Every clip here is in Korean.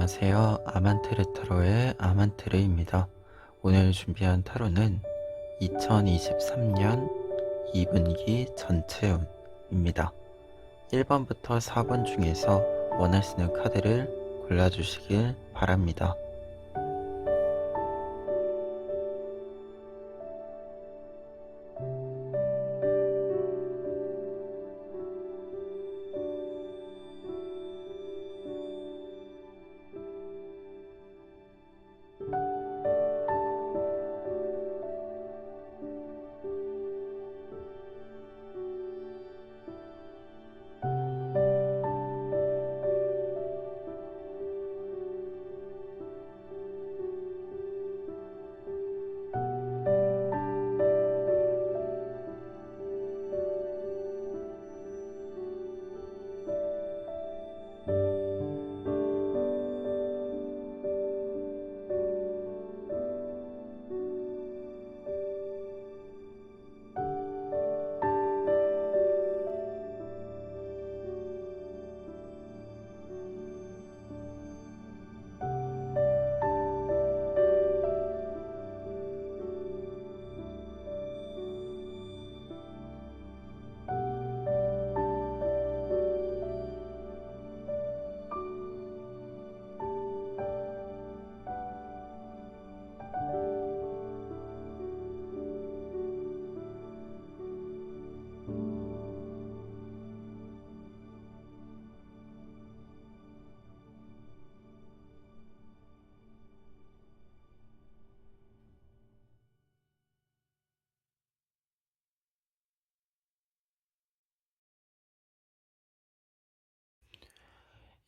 안녕하세요. 아만테르 타로의 아만테르입니다. 오늘 준비한 타로는 2023년 2분기 전체운입니다. 1번부터 4번 중에서 원하시는 카드를 골라주시길 바랍니다.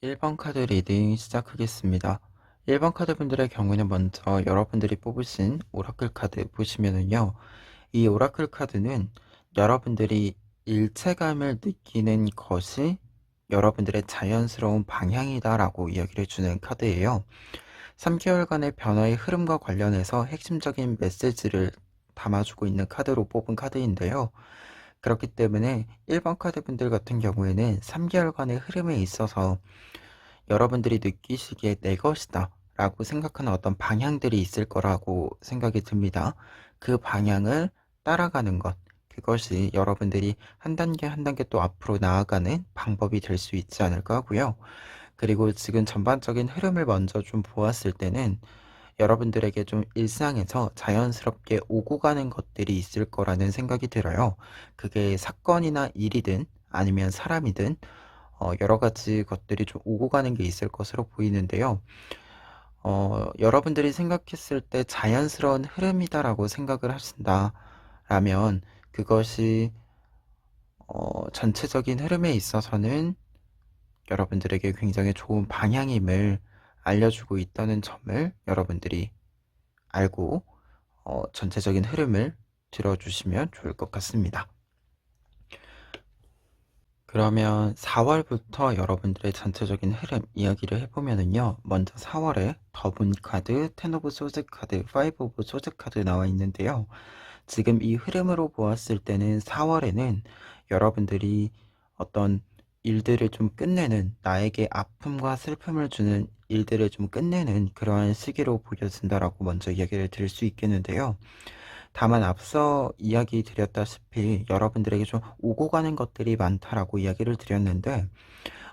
(1번) 카드 리딩 시작하겠습니다. 1번 카드 분들의 경우에는 먼저 여러분들이 뽑으신 오라클 카드 보시면은요, 이 오라클 카드는 여러분들이 일체감을 느끼는 것이 여러분들의 자연스러운 방향이다라고 이야기를 해주는 카드예요. 3개월간의 변화의 흐름과 관련해서 핵심적인 메시지를 담아주고 있는 카드로 뽑은 카드인데요. 그렇기 때문에 1번 카드 분들 같은 경우에는 3개월간의 흐름에 있어서 여러분들이 느끼시기에 내 것이다 라고 생각하는 어떤 방향들이 있을 거라고 생각이 듭니다. 그 방향을 따라가는 것, 그것이 여러분들이 한 단계 한 단계 또 앞으로 나아가는 방법이 될 수 있지 않을까 하고요. 그리고 지금 전반적인 흐름을 먼저 좀 보았을 때는 여러분들에게 좀 일상에서 자연스럽게 오고 가는 것들이 있을 거라는 생각이 들어요. 그게 사건이나 일이든 아니면 사람이든 여러 가지 것들이 좀 오고 가는 게 있을 것으로 보이는데요. 여러분들이 생각했을 때 자연스러운 흐름이다라고 생각을 하신다라면 그것이 전체적인 흐름에 있어서는 여러분들에게 굉장히 좋은 방향임을 알려주고 있다는 점을 여러분들이 알고 전체적인 흐름을 들어주시면 좋을 것 같습니다. 그러면 4월부터 여러분들의 전체적인 흐름 이야기를 해보면은요, 먼저 4월에 더분 카드, 텐 오브 소드 카드, 파이브 오브 소드 카드 나와 있는데요. 지금 이 흐름으로 보았을 때는 4월에는 여러분들이 어떤 일들을 좀 끝내는, 나에게 아픔과 슬픔을 주는 일들을 좀 끝내는 그러한 시기로 보여진다라고 먼저 이야기를 드릴 수 있겠는데요. 다만 앞서 이야기 드렸다시피 여러분들에게 좀 오고 가는 것들이 많다라고 이야기를 드렸는데,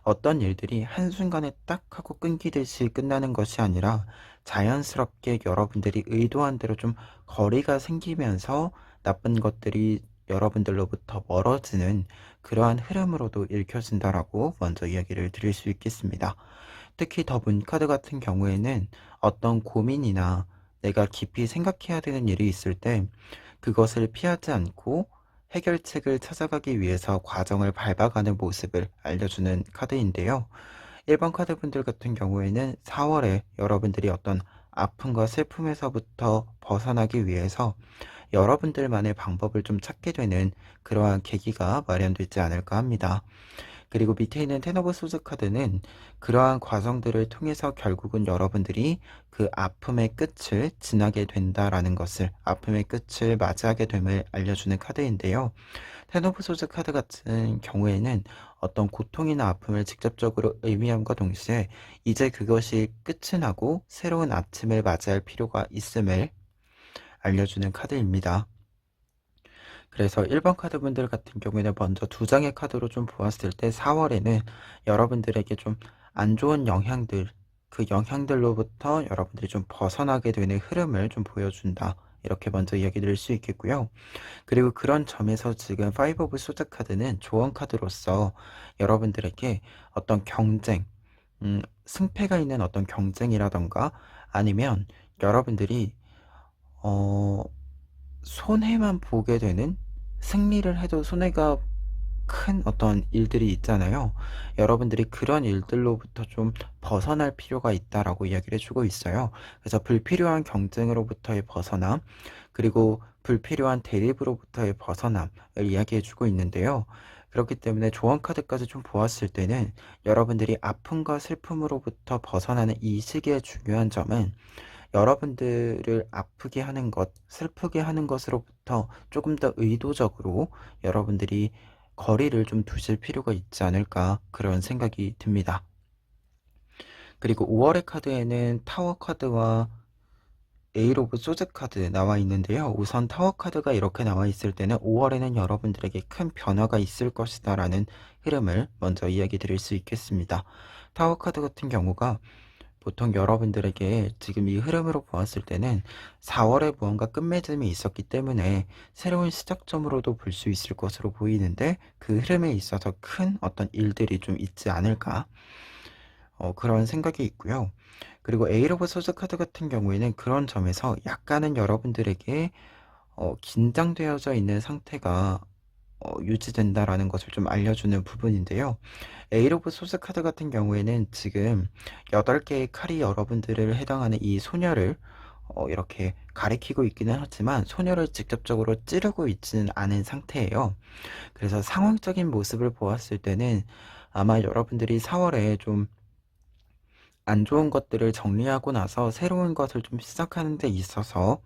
어떤 일들이 한순간에 딱 하고 끊기듯이 끝나는 것이 아니라 자연스럽게 여러분들이 의도한 대로 좀 거리가 생기면서 나쁜 것들이 여러분들로부터 멀어지는 그러한 흐름으로도 읽혀진다라고 먼저 이야기를 드릴 수 있겠습니다. 특히 더 문카드 같은 경우에는 어떤 고민이나 내가 깊이 생각해야 되는 일이 있을 때 그것을 피하지 않고 해결책을 찾아가기 위해서 과정을 밟아가는 모습을 알려주는 카드인데요. 1번 카드 분들 같은 경우에는 4월에 여러분들이 어떤 아픔과 슬픔에서부터 벗어나기 위해서 여러분들만의 방법을 좀 찾게 되는 그러한 계기가 마련되지 않을까 합니다. 그리고 밑에 있는 텐 오브 소드 카드는 그러한 과정들을 통해서 결국은 여러분들이 그 아픔의 끝을 지나게 된다라는 것을, 아픔의 끝을 맞이하게 됨을 알려주는 카드인데요. 텐 오브 소드 카드 같은 경우에는 어떤 고통이나 아픔을 직접적으로 의미함과 동시에 이제 그것이 끝이 나고 새로운 아침을 맞이할 필요가 있음을 알려주는 카드입니다. 그래서 1번 카드분들 같은 경우에는 먼저 두 장의 카드로 좀 보았을 때 4월에는 여러분들에게 좀 안 좋은 영향들, 그 영향들로부터 여러분들이 좀 벗어나게 되는 흐름을 좀 보여준다. 이렇게 먼저 이야기 드릴 수 있겠고요. 그리고 그런 점에서 지금 5 오브 소드 카드는 조언 카드로서 여러분들에게 어떤 경쟁, 승패가 있는 어떤 경쟁이라던가 아니면 여러분들이 어 손해만 보게 되는, 승리를 해도 손해가 큰 어떤 일들이 있잖아요. 여러분들이 그런 일들로부터 좀 벗어날 필요가 있다라고 이야기를 해 주고 있어요. 그래서 불필요한 경쟁으로부터의 벗어남, 그리고 불필요한 대립으로부터의 벗어남을 이야기해 주고 있는데요. 그렇기 때문에 조언 카드까지 좀 보았을 때는 여러분들이 아픔과 슬픔으로부터 벗어나는 이 시기의 중요한 점은 여러분들을 아프게 하는 것, 슬프게 하는 것으로부터 조금 더 의도적으로 여러분들이 거리를 좀 두실 필요가 있지 않을까, 그런 생각이 듭니다. 그리고 5월의 카드에는 타워 카드와 에일 오브 소드 카드 나와 있는데요. 우선 타워 카드가 이렇게 나와 있을 때는 5월에는 여러분들에게 큰 변화가 있을 것이다 라는 흐름을 먼저 이야기 드릴 수 있겠습니다. 타워 카드 같은 경우가 보통 여러분들에게 지금 이 흐름으로 보았을 때는 4월에 무언가 끝맺음이 있었기 때문에 새로운 시작점으로도 볼 수 있을 것으로 보이는데, 그 흐름에 있어서 큰 어떤 일들이 좀 있지 않을까, 그런 생각이 있고요. 그리고 에일 오브 소드 카드 같은 경우에는 그런 점에서 약간은 여러분들에게 긴장되어져 있는 상태가 유지된다라는 것을 좀 알려주는 부분인데요. 에일 오브 소스 카드 같은 경우에는 지금 8개의 칼이 여러분들을 해당하는 이 소녀를 이렇게 가리키고 있기는 하지만 소녀를 직접적으로 찌르고 있지는 않은 상태예요. 그래서 상황적인 모습을 보았을 때는 아마 여러분들이 4월에 좀 안 좋은 것들을 정리하고 나서 새로운 것을 좀 시작하는 데 있어서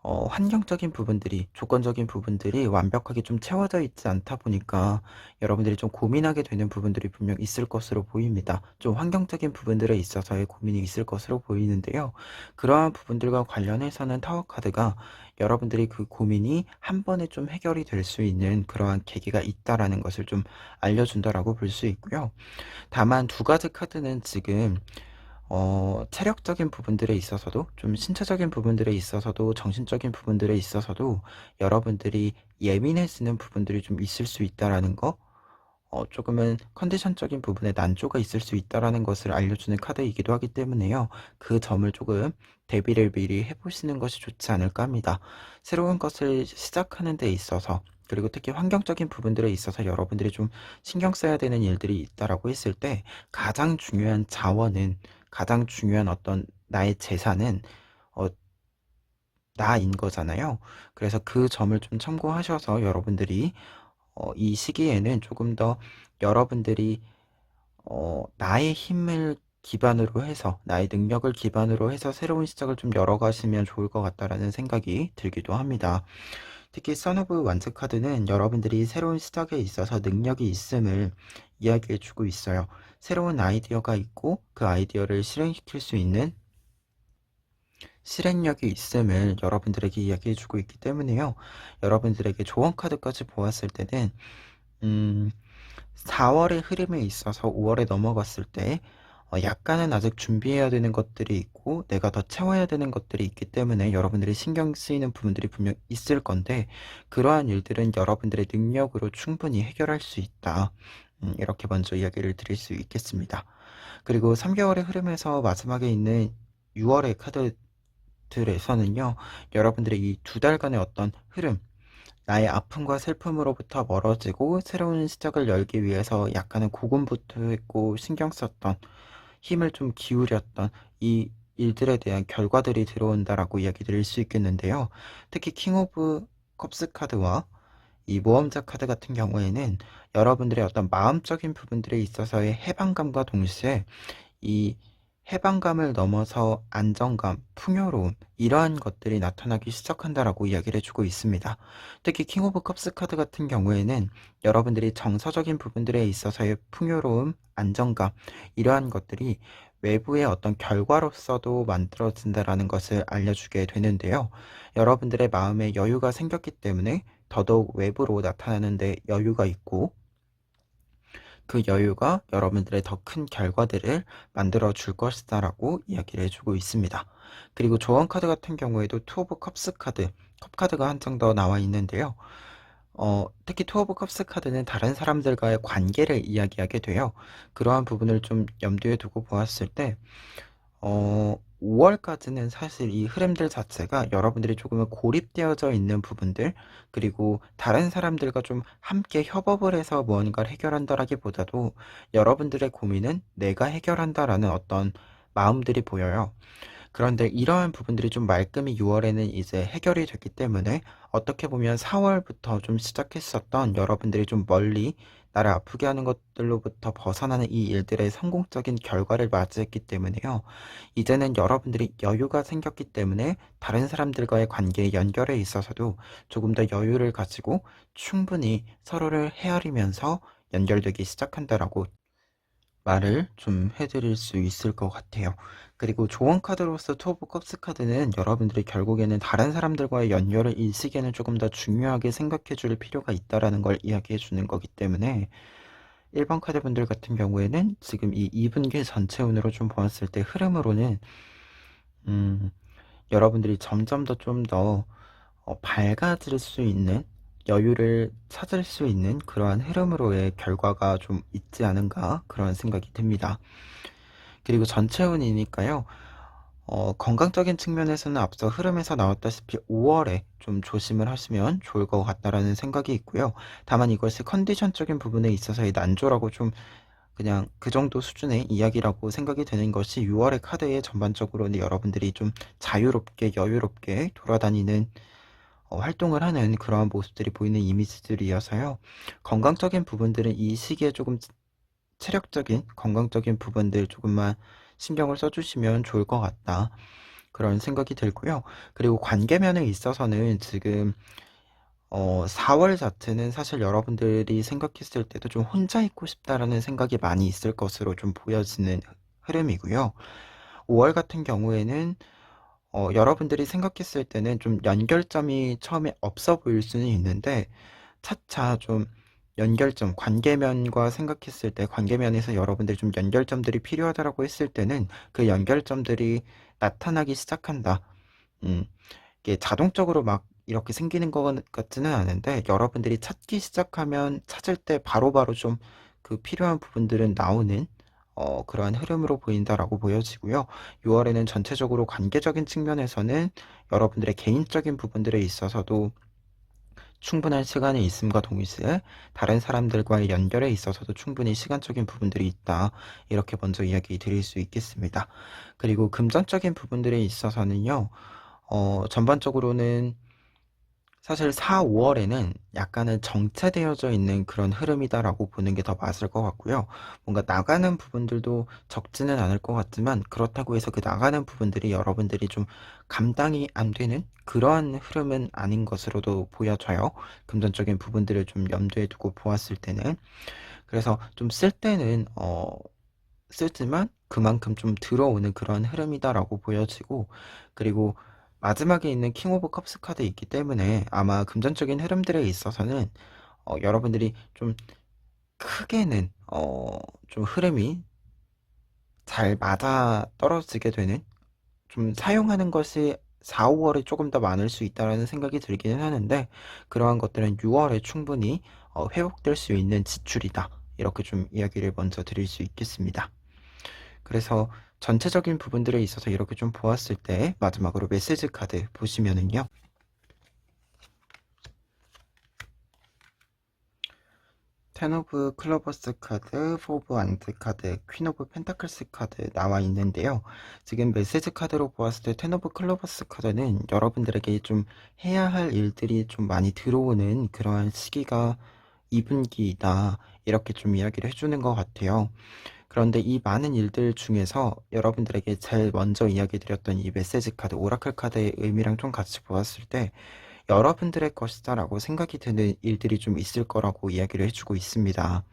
환경적인 부분들이, 조건적인 부분들이 완벽하게 좀 채워져 있지 않다 보니까 여러분들이 좀 고민하게 되는 부분들이 분명 있을 것으로 보입니다. 좀 환경적인 부분들에 있어서의 고민이 있을 것으로 보이는데요. 그러한 부분들과 관련해서는 타워 카드가 여러분들이 그 고민이 한 번에 좀 해결이 될 수 있는 그러한 계기가 있다라는 것을 좀 알려준다라고 볼 수 있고요. 다만 두 가지 카드는 지금 체력적인 부분들에 있어서도, 좀 신체적인 부분들에 있어서도, 정신적인 부분들에 있어서도 여러분들이 예민해지는 부분들이 좀 있을 수 있다라는 거, 조금은 컨디션적인 부분에 난조가 있을 수 있다라는 것을 알려주는 카드이기도 하기 때문에요. 그 점을 조금 대비를 미리 해보시는 것이 좋지 않을까 합니다. 새로운 것을 시작하는 데 있어서, 그리고 특히 환경적인 부분들에 있어서 여러분들이 좀 신경 써야 되는 일들이 있다라고 했을 때 가장 중요한 자원은, 가장 중요한 어떤 나의 재산은 어, 나인 거잖아요. 그래서 그 점을 좀 참고하셔서 여러분들이 이 시기에는 조금 더 여러분들이 나의 힘을 기반으로 해서, 나의 능력을 기반으로 해서 새로운 시작을 좀 열어가시면 좋을 것 같다라는 생각이 들기도 합니다. 특히 선 오브 완즈 카드는 여러분들이 새로운 시작에 있어서 능력이 있음을 이야기해 주고 있어요. 새로운 아이디어가 있고 그 아이디어를 실행시킬 수 있는 실행력이 있음을 여러분들에게 이야기해 주고 있기 때문에요. 여러분들에게 조언 카드까지 보았을 때는 음, 4월의 흐름에 있어서 5월에 넘어갔을 때 약간은 아직 준비해야 되는 것들이 있고 내가 더 채워야 되는 것들이 있기 때문에 여러분들이 신경 쓰이는 부분들이 분명 있을 건데, 그러한 일들은 여러분들의 능력으로 충분히 해결할 수 있다. 이렇게 먼저 이야기를 드릴 수 있겠습니다. 그리고 3개월의 흐름에서 마지막에 있는 6월의 카드들에서는요, 여러분들의 이 두 달간의 어떤 흐름, 나의 아픔과 슬픔으로부터 멀어지고 새로운 시작을 열기 위해서 약간은 고군분투했고 신경 썼던, 힘을 좀 기울였던 이 일들에 대한 결과들이 들어온다라고 이야기 드릴 수 있겠는데요. 특히 킹 오브 컵스 카드와 이 모험자 카드 같은 경우에는 여러분들의 어떤 마음적인 부분들에 있어서의 해방감과 동시에 이 해방감을 넘어서 안정감, 풍요로움, 이러한 것들이 나타나기 시작한다라고 이야기를 해주고 있습니다. 특히 킹 오브 컵스 카드 같은 경우에는 여러분들이 정서적인 부분들에 있어서의 풍요로움, 안정감, 이러한 것들이 외부의 어떤 결과로서도 만들어진다라는 것을 알려주게 되는데요. 여러분들의 마음에 여유가 생겼기 때문에 더더욱 외부로 나타나는데 여유가 있고, 그 여유가 여러분들의 더 큰 결과들을 만들어 줄 것이다라고 이야기를 해주고 있습니다. 그리고 조언 카드 같은 경우에도 투 오브 컵스 카드, 컵 카드가 한 장 더 나와 있는데요. 특히 투 오브 컵스 카드는 다른 사람들과의 관계를 이야기하게 돼요. 그러한 부분을 좀 염두에 두고 보았을 때 5월까지는 사실 이 흐름들 자체가 여러분들이 조금은 고립되어져 있는 부분들, 그리고 다른 사람들과 좀 함께 협업을 해서 무언가를 해결한다라기보다도 여러분들의 고민은 내가 해결한다라는 어떤 마음들이 보여요. 그런데 이러한 부분들이 좀 말끔히 6월에는 이제 해결이 됐기 때문에 어떻게 보면 4월부터 좀 시작했었던 여러분들이 좀 멀리 나를 아프게 하는 것들로부터 벗어나는 이 일들의 성공적인 결과를 맞이했기 때문에요. 이제는 여러분들이 여유가 생겼기 때문에 다른 사람들과의 관계의 연결에 있어서도 조금 더 여유를 가지고 충분히 서로를 헤아리면서 연결되기 시작한다라고 말을 좀 해드릴 수 있을 것 같아요. 그리고 조언 카드로서 투 오브 컵스 카드는 여러분들이 결국에는 다른 사람들과의 연결을 이 시기에는 조금 더 중요하게 생각해 줄 필요가 있다라는 걸 이야기해 주는 거기 때문에 1번 카드 분들 같은 경우에는 지금 이 2분기 전체 운으로 좀 보았을 때 흐름으로는 음, 여러분들이 점점 더 좀 더 밝아질 수 있는 여유를 찾을 수 있는 그러한 흐름으로의 결과가 좀 있지 않은가 그런 생각이 듭니다. 그리고 전체 운이니까요. 건강적인 측면에서는 앞서 흐름에서 나왔다시피 5월에 좀 조심을 하시면 좋을 것 같다라는 생각이 있고요. 다만 이것이 컨디션적인 부분에 있어서의 난조라고 좀 그냥 그 정도 수준의 이야기라고 생각이 되는 것이 6월의 카드에 전반적으로는 여러분들이 좀 자유롭게 여유롭게 돌아다니는 활동을 하는 그러한 모습들이 보이는 이미지들이어서요. 건강적인 부분들은 이 시기에 조금 체력적인 건강적인 부분들 조금만 신경을 써주시면 좋을 것 같다. 그런 생각이 들고요. 그리고 관계면에 있어서는 지금 4월 자체는 사실 여러분들이 생각했을 때도 좀 혼자 있고 싶다라는 생각이 많이 있을 것으로 좀 보여지는 흐름이고요. 5월 같은 경우에는 여러분들이 생각했을 때는 좀 연결점이 처음에 없어 보일 수는 있는데 차차 좀 연결점, 관계면과 생각했을 때 관계면에서 여러분들이 좀 연결점들이 필요하다라고 했을 때는 그 연결점들이 나타나기 시작한다. 음, 이게 자동적으로 막 이렇게 생기는 것 같지는 않은데 여러분들이 찾기 시작하면 찾을 때 바로바로 좀 그 필요한 부분들은 나오는 그러한 흐름으로 보인다라고 보여지고요. 6월에는 전체적으로 관계적인 측면에서는 여러분들의 개인적인 부분들에 있어서도 충분한 시간이 있음과 동시에 다른 사람들과의 연결에 있어서도 충분히 시간적인 부분들이 있다. 이렇게 먼저 이야기 드릴 수 있겠습니다. 그리고 금전적인 부분들에 있어서는요. 전반적으로는 사실 4, 5월에는 약간은 정체되어져 있는 그런 흐름이다라고 보는 게 더 맞을 것 같고요. 뭔가 나가는 부분들도 적지는 않을 것 같지만 그렇다고 해서 그 나가는 부분들이 여러분들이 좀 감당이 안 되는 그러한 흐름은 아닌 것으로도 보여져요. 금전적인 부분들을 좀 염두에 두고 보았을 때는. 그래서 좀 쓸 때는 쓰지만 그만큼 좀 들어오는 그런 흐름이다라고 보여지고, 그리고 마지막에 있는 킹 오브 컵스 카드 있기 때문에 아마 금전적인 흐름들에 있어서는 여러분들이 좀 크게는 좀 흐름이 잘 맞아 떨어지게 되는, 좀 사용하는 것이 4, 5월에 조금 더 많을 수 있다라는 생각이 들기는 하는데 그러한 것들은 6월에 충분히 회복될 수 있는 지출이다. 이렇게 좀 이야기를 먼저 드릴 수 있겠습니다. 그래서 전체적인 부분들에 있어서 이렇게 좀 보았을 때 마지막으로 메시지 카드 보시면은요. 텐 오브 클로버스 카드, 포 오브 안드 카드, 퀸 오브 펜타클스 카드 나와 있는데요. 지금 메시지 카드로 보았을 때 텐 오브 클로버스 카드는 여러분들에게 좀 해야 할 일들이 좀 많이 들어오는 그러한 시기가 2분기이다. 이렇게 좀 이야기를 해주는 것 같아요. 그런데 이 많은 일들 중에서 여러분들에게 제일 먼저 이야기 드렸던 이 메시지 카드, 오라클 카드의 의미랑 좀 같이 보았을 때 여러분들의 것이다라고 생각이 드는 일들이 좀 있을 거라고 이야기를 해 주고 있습니다.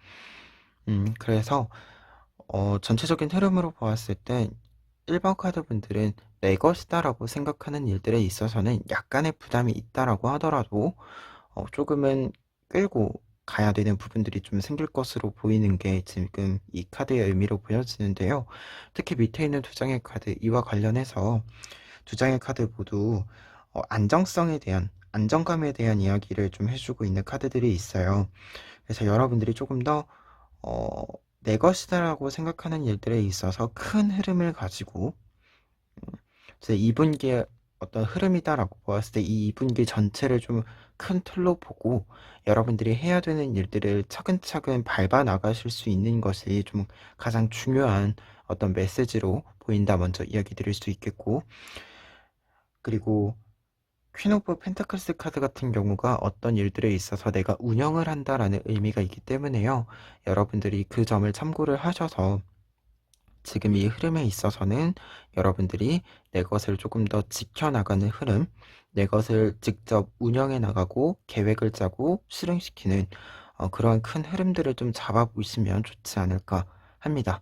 그래서 전체적인 흐름으로 보았을 때 1번 카드분들은 '내 것이다.'라고 생각하는 일들에 있어서는 약간의 부담이 있다라고 하더라도 조금은 끌고 가야 되는 부분들이 좀 생길 것으로 보이는 게 지금 이 카드의 의미로 보여지는데요. 특히 밑에 있는 두 장의 카드, 이와 관련해서 두 장의 카드 모두 안정성에 대한, 안정감에 대한 이야기를 좀 해 주고 있는 카드들이 있어요. 그래서 여러분들이 조금 더 어 '내 것이다.'라고 생각하는 일들에 있어서 큰 흐름을 가지고 이제 2 분기의 어떤 흐름이다라고 보았을 때 이 2 분기 전체를 좀 큰 틀로 보고 여러분들이 해야 되는 일들을 차근차근 밟아 나가실 수 있는 것이 좀 가장 중요한 어떤 메시지로 보인다, 먼저 이야기 드릴 수 있겠고, 그리고 퀸 오브 펜타클스 카드 같은 경우가 어떤 일들에 있어서 '내가 운영을 한다.'라는 의미가 있기 때문에요. 여러분들이 그 점을 참고를 하셔서 지금 이 흐름에 있어서는 여러분들이 내 것을 조금 더 지켜나가는 흐름, 내 것을 직접 운영해 나가고 계획을 짜고 실행시키는 그러한 큰 흐름들을 좀 잡아보시면 좋지 않을까 합니다.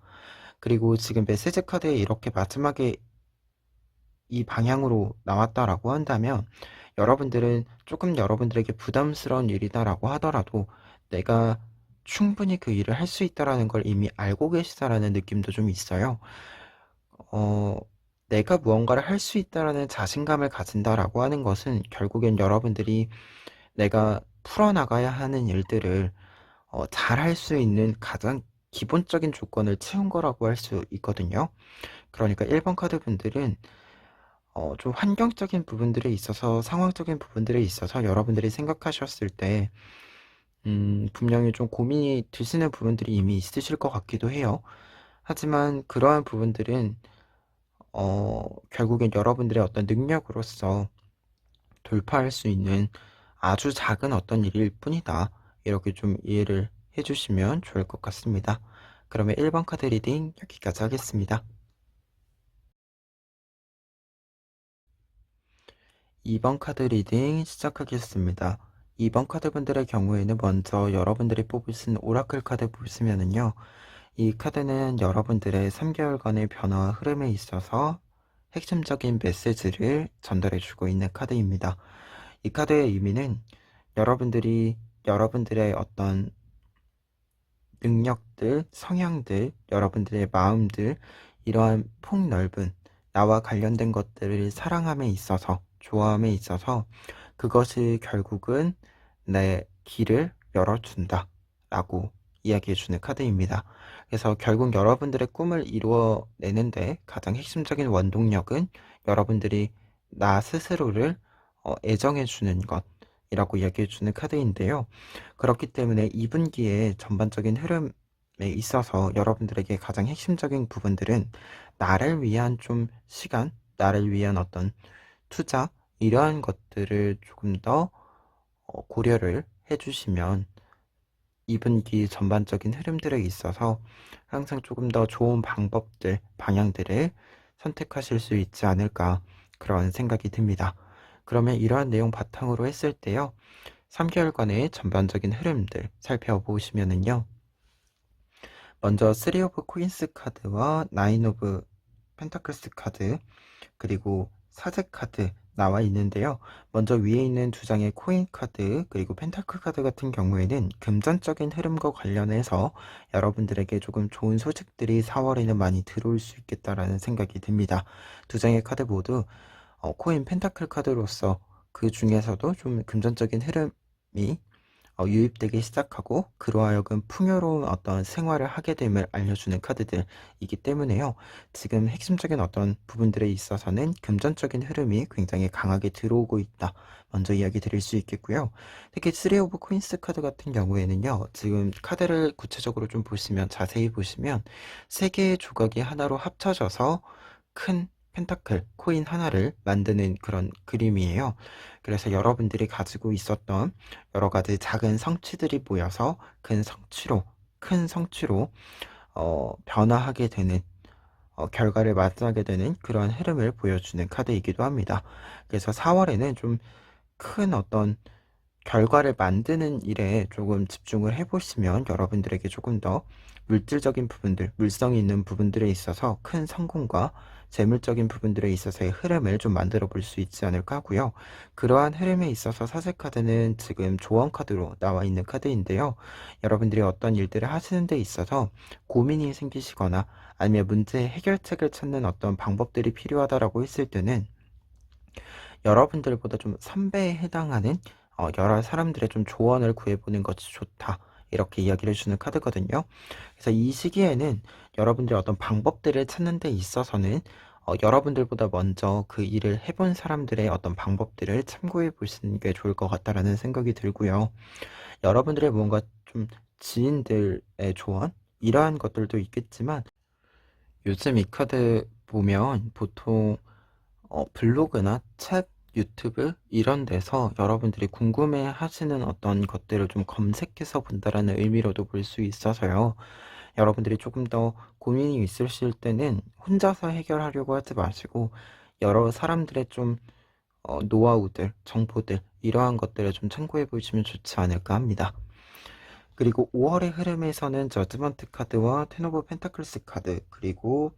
그리고 지금 메시지 카드에 이렇게 마지막에 이 방향으로 나왔다라고 한다면 여러분들은 조금 여러분들에게 부담스러운 일이다라고 하더라도 내가 충분히 그 일을 할 수 있다라는 걸 이미 알고 계시다라는 느낌도 좀 있어요. 어 '내가 무언가를 할 수 있다.'라는 자신감을 가진다라고 하는 것은 결국엔 여러분들이 내가 풀어나가야 하는 일들을 잘할 수 있는 가장 기본적인 조건을 채운 거라고 할 수 있거든요. 그러니까 1번 카드 분들은 좀 환경적인 부분들에 있어서, 상황적인 부분들에 있어서 여러분들이 생각하셨을 때 분명히 좀 고민이 되시는 부분들이 이미 있으실 것 같기도 해요. 하지만 그러한 부분들은 결국엔 여러분들의 어떤 능력으로서 돌파할 수 있는 아주 작은 어떤 일일 뿐이다. 이렇게 좀 이해를 해 주시면 좋을 것 같습니다. 그러면 1번 카드 리딩 여기까지 하겠습니다. 2번 카드 리딩 시작하겠습니다. 2번 카드분들의 경우에는 먼저 여러분들이 뽑으신 오라클 카드 보시면은요. 이 카드는 여러분들의 3개월간의 변화와 흐름에 있어서 핵심적인 메시지를 전달해 주고 있는 카드입니다. 이 카드의 의미는 여러분들이 여러분들의 어떤 능력들, 성향들, 여러분들의 마음들, 이러한 폭넓은 나와 관련된 것들을 사랑함에 있어서, 좋아함에 있어서 그것이 결국은 내 길을 열어준다 라고 이야기해 주는 카드입니다. 그래서 결국 여러분들의 꿈을 이루어내는데 가장 핵심적인 원동력은 여러분들이 나 스스로를 애정해 주는 것이라고 이야기해 주는 카드인데요. 그렇기 때문에 2 분기의 전반적인 흐름에 있어서 여러분들에게 가장 핵심적인 부분들은 나를 위한 좀 시간, 나를 위한 어떤 투자, 이러한 것들을 조금 더 고려를 해 주시면 2 분기 전반적인 흐름들에 있어서 항상 조금 더 좋은 방법들, 방향들을 선택하실 수 있지 않을까, 그런 생각이 듭니다. 그러면 이러한 내용 바탕으로 했을 때요. 3 개월간의 전반적인 흐름들 살펴보시면은요. 먼저 3 오브 코인스 카드와 9 오브 펜타클스 카드, 그리고 사제 카드 나와 있는데요. 먼저 위에 있는 두 장의 코인 카드, 그리고 펜타클 카드 같은 경우에는 금전적인 흐름과 관련해서 여러분들에게 조금 좋은 소식들이 4월에는 많이 들어올 수 있겠다라는 생각이 듭니다. 두 장의 카드 모두 코인 펜타클 카드로서 그 중에서도 좀 금전적인 흐름이 유입되기 시작하고 그로 하여금 풍요로운 어떤 생활을 하게 됨을 알려주는 카드들이기 때문에요. 지금 핵심적인 어떤 부분들에 있어서는 금전적인 흐름이 굉장히 강하게 들어오고 있다. 먼저 이야기 드릴 수 있겠고요. 특히 3 오브 코인스 카드 같은 경우에는요. 지금 카드를 구체적으로 좀 보시면, 자세히 보시면 세 개의 조각이 하나로 합쳐져서 큰 펜타클, 코인 하나를 만드는 그런 그림이에요. 그래서 여러분들이 가지고 있었던 여러 가지 작은 성취들이 모여서 큰 성취로 변화하게 되는 결과를 맞이하게 되는 그러한 흐름을 보여주는 카드이기도 합니다. 그래서 4월에는 좀 큰 어떤 결과를 만드는 일에 조금 집중을 해 보시면 여러분들에게 조금 더 물질적인 부분들, 물성이 있는 부분들에 있어서 큰 성공과 재물적인 부분들에 있어서의 흐름을 좀 만들어 볼 수 있지 않을까 하고요. 그러한 흐름에 있어서 사제 카드는 지금 조언 카드로 나와 있는 카드인데요. 여러분들이 어떤 일들을 하시는 데 있어서 고민이 생기시거나 아니면 문제 해결책을 찾는 어떤 방법들이 필요하다라고 했을 때는 여러분들보다 좀 선배에 해당하는 여러 사람들의 좀 조언을 구해보는 것이 좋다. 이렇게 이야기를 해주는 카드거든요. 그래서 이 시기에는 여러분들이 어떤 방법들을 찾는 데 있어서는 여러분들보다 먼저 그 일을 해본 사람들의 어떤 방법들을 참고해 보시는 게 좋을 것 같다라는 생각이 들고요. 여러분들의 뭔가 좀 지인들의 조언? 이러한 것들도 있겠지만 요즘 이 카드 보면 보통 블로그나 책, 유튜브 이런 데서 여러분들이 궁금해 하시는 어떤 것들을 좀 검색해서 본다라는 의미로도 볼 수 있어서요. 여러분들이 조금 더 고민이 있으실 때는 혼자서 해결하려고 하지 마시고 여러 사람들의 좀 노하우들, 정보들 이러한 것들을 좀 참고해 보시면 좋지 않을까 합니다. 그리고 5월의 흐름에서는 저지먼트 카드와 텐 오브 펜타클스 카드 그리고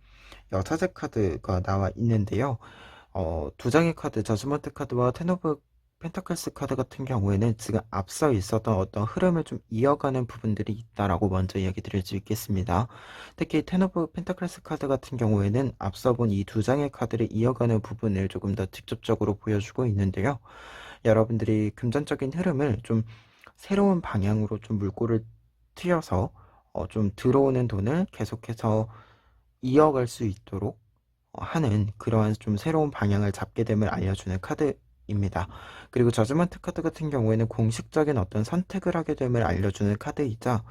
여자제 카드가 나와 있는데요. 두 장의 카드, 저지먼트 카드와 텐 오브 펜타클스 카드 같은 경우에는 지금 앞서 있었던 어떤 흐름을 좀 이어가는 부분들이 있다라고 먼저 이야기 드릴 수 있겠습니다. 특히 텐 오브 펜타클스 카드 같은 경우에는 앞서 본 이 두 장의 카드를 이어가는 부분을 조금 더 직접적으로 보여주고 있는데요. 여러분들이 금전적인 흐름을 좀 새로운 방향으로 좀 물꼬를 트여서 좀 들어오는 돈을 계속해서 이어갈 수 있도록 하는 그러한 좀 새로운 방향을 잡게 됨을 알려주는 카드입니다. 그리고 저지먼트 카드 같은 경우에는 공식적인 어떤 선택을 하게 됨을 알려주는 카드이자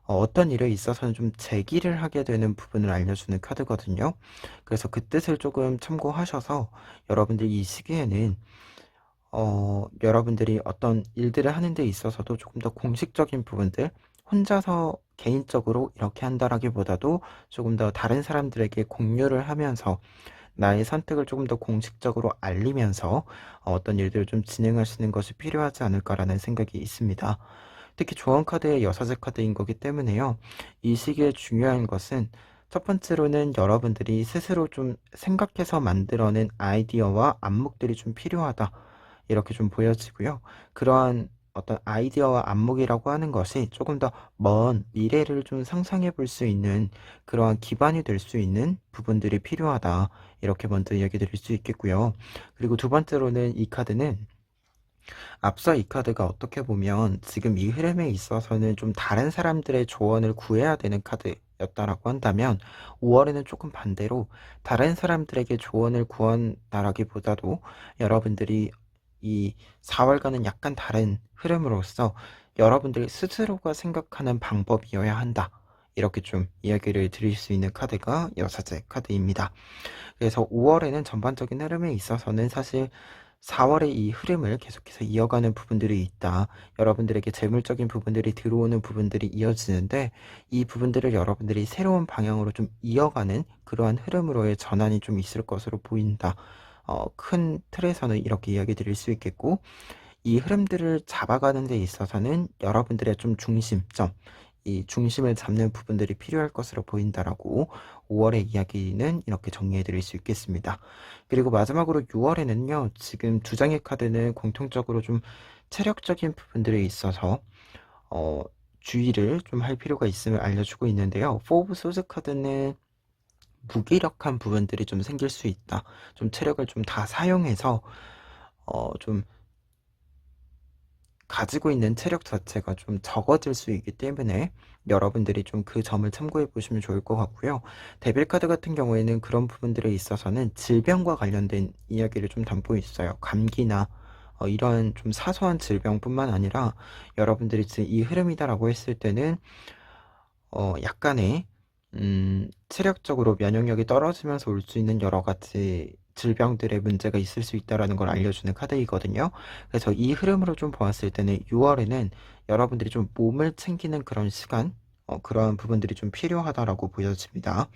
어떤 일에 있어서는 좀 제기를 하게 되는 부분을 알려주는 카드거든요. 그래서 그 뜻을 조금 참고하셔서 여러분들 이 시기에는 여러분들이 어떤 일들을 하는 데 있어서도 조금 더 공식적인 부분들, 혼자서 개인적으로 이렇게 한다라기보다도 조금 더 다른 사람들에게 공유를 하면서 나의 선택을 조금 더 공식적으로 알리면서 어떤 일들을 좀 진행하시는 것이 필요하지 않을까라는 생각이 있습니다. 특히 조언 카드의 여사제 카드인 거기 때문에요. 이 시기에 중요한 것은 첫 번째로는 여러분들이 스스로 좀 생각해서 만들어낸 아이디어와 안목들이 좀 필요하다. 이렇게 좀 보여지고요. 그러한 어떤 아이디어와 안목이라고 하는 것이 조금 더 먼 미래를 좀 상상해 볼 수 있는 그러한 기반이 될 수 있는 부분들이 필요하다. 이렇게 먼저 이야기 드릴 수 있겠고요. 그리고 두 번째로는 이 카드는 앞서 이 카드가 어떻게 보면 지금 이 흐름에 있어서는 좀 다른 사람들의 조언을 구해야 되는 카드였다라고 한다면 5월에는 조금 반대로 다른 사람들에게 조언을 구한다라기보다도 여러분들이 이 4월과는 약간 다른 흐름으로서 여러분들 스스로가 생각하는 방법이어야 한다. 이렇게 좀 이야기를 드릴 수 있는 카드가 여사제 카드입니다. 그래서 5월에는 전반적인 흐름에 있어서는 사실 4월의 이 흐름을 계속해서 이어가는 부분들이 있다. 여러분들에게 재물적인 부분들이 들어오는 부분들이 이어지는데 이 부분들을 여러분들이 새로운 방향으로 좀 이어가는 그러한 흐름으로의 전환이 좀 있을 것으로 보인다. 큰 틀에서는 이렇게 이야기 드릴 수 있겠고 이 흐름들을 잡아가는 데 있어서는 여러분들의 좀 중심점, 이 중심을 잡는 부분들이 필요할 것으로 보인다라고 5월의 이야기는 이렇게 정리해 드릴 수 있겠습니다. 그리고 마지막으로 6월에는요, 지금 두 장의 카드는 공통적으로 좀 체력적인 부분들에 있어서 어, 주의를 좀 할 필요가 있음을 알려주고 있는데요. 4 오브 소즈 카드는 무기력한 부분들이 좀 생길 수 있다. 좀 체력을 좀 다 사용해서 좀 가지고 있는 체력 자체가 좀 적어질 수 있기 때문에 여러분들이 좀 그 점을 참고해 보시면 좋을 것 같고요. 데빌 카드 같은 경우에는 그런 부분들에 있어서는 질병과 관련된 이야기를 좀 담고 있어요. 감기나 이러한 좀 사소한 질병뿐만 아니라 여러분들이 지금 이 흐름이다라고 했을 때는 약간의 체력적으로 면역력이 떨어지면서 올 수 있는 여러 가지 질병들의 문제가 있을 수 있다라는 걸 알려주는 카드이거든요. 그래서 이 흐름으로 좀 보았을 때는 6월에는 여러분들이 좀 몸을 챙기는 그런 시간, 그러한 부분들이 좀 필요하다라고 보여집니다.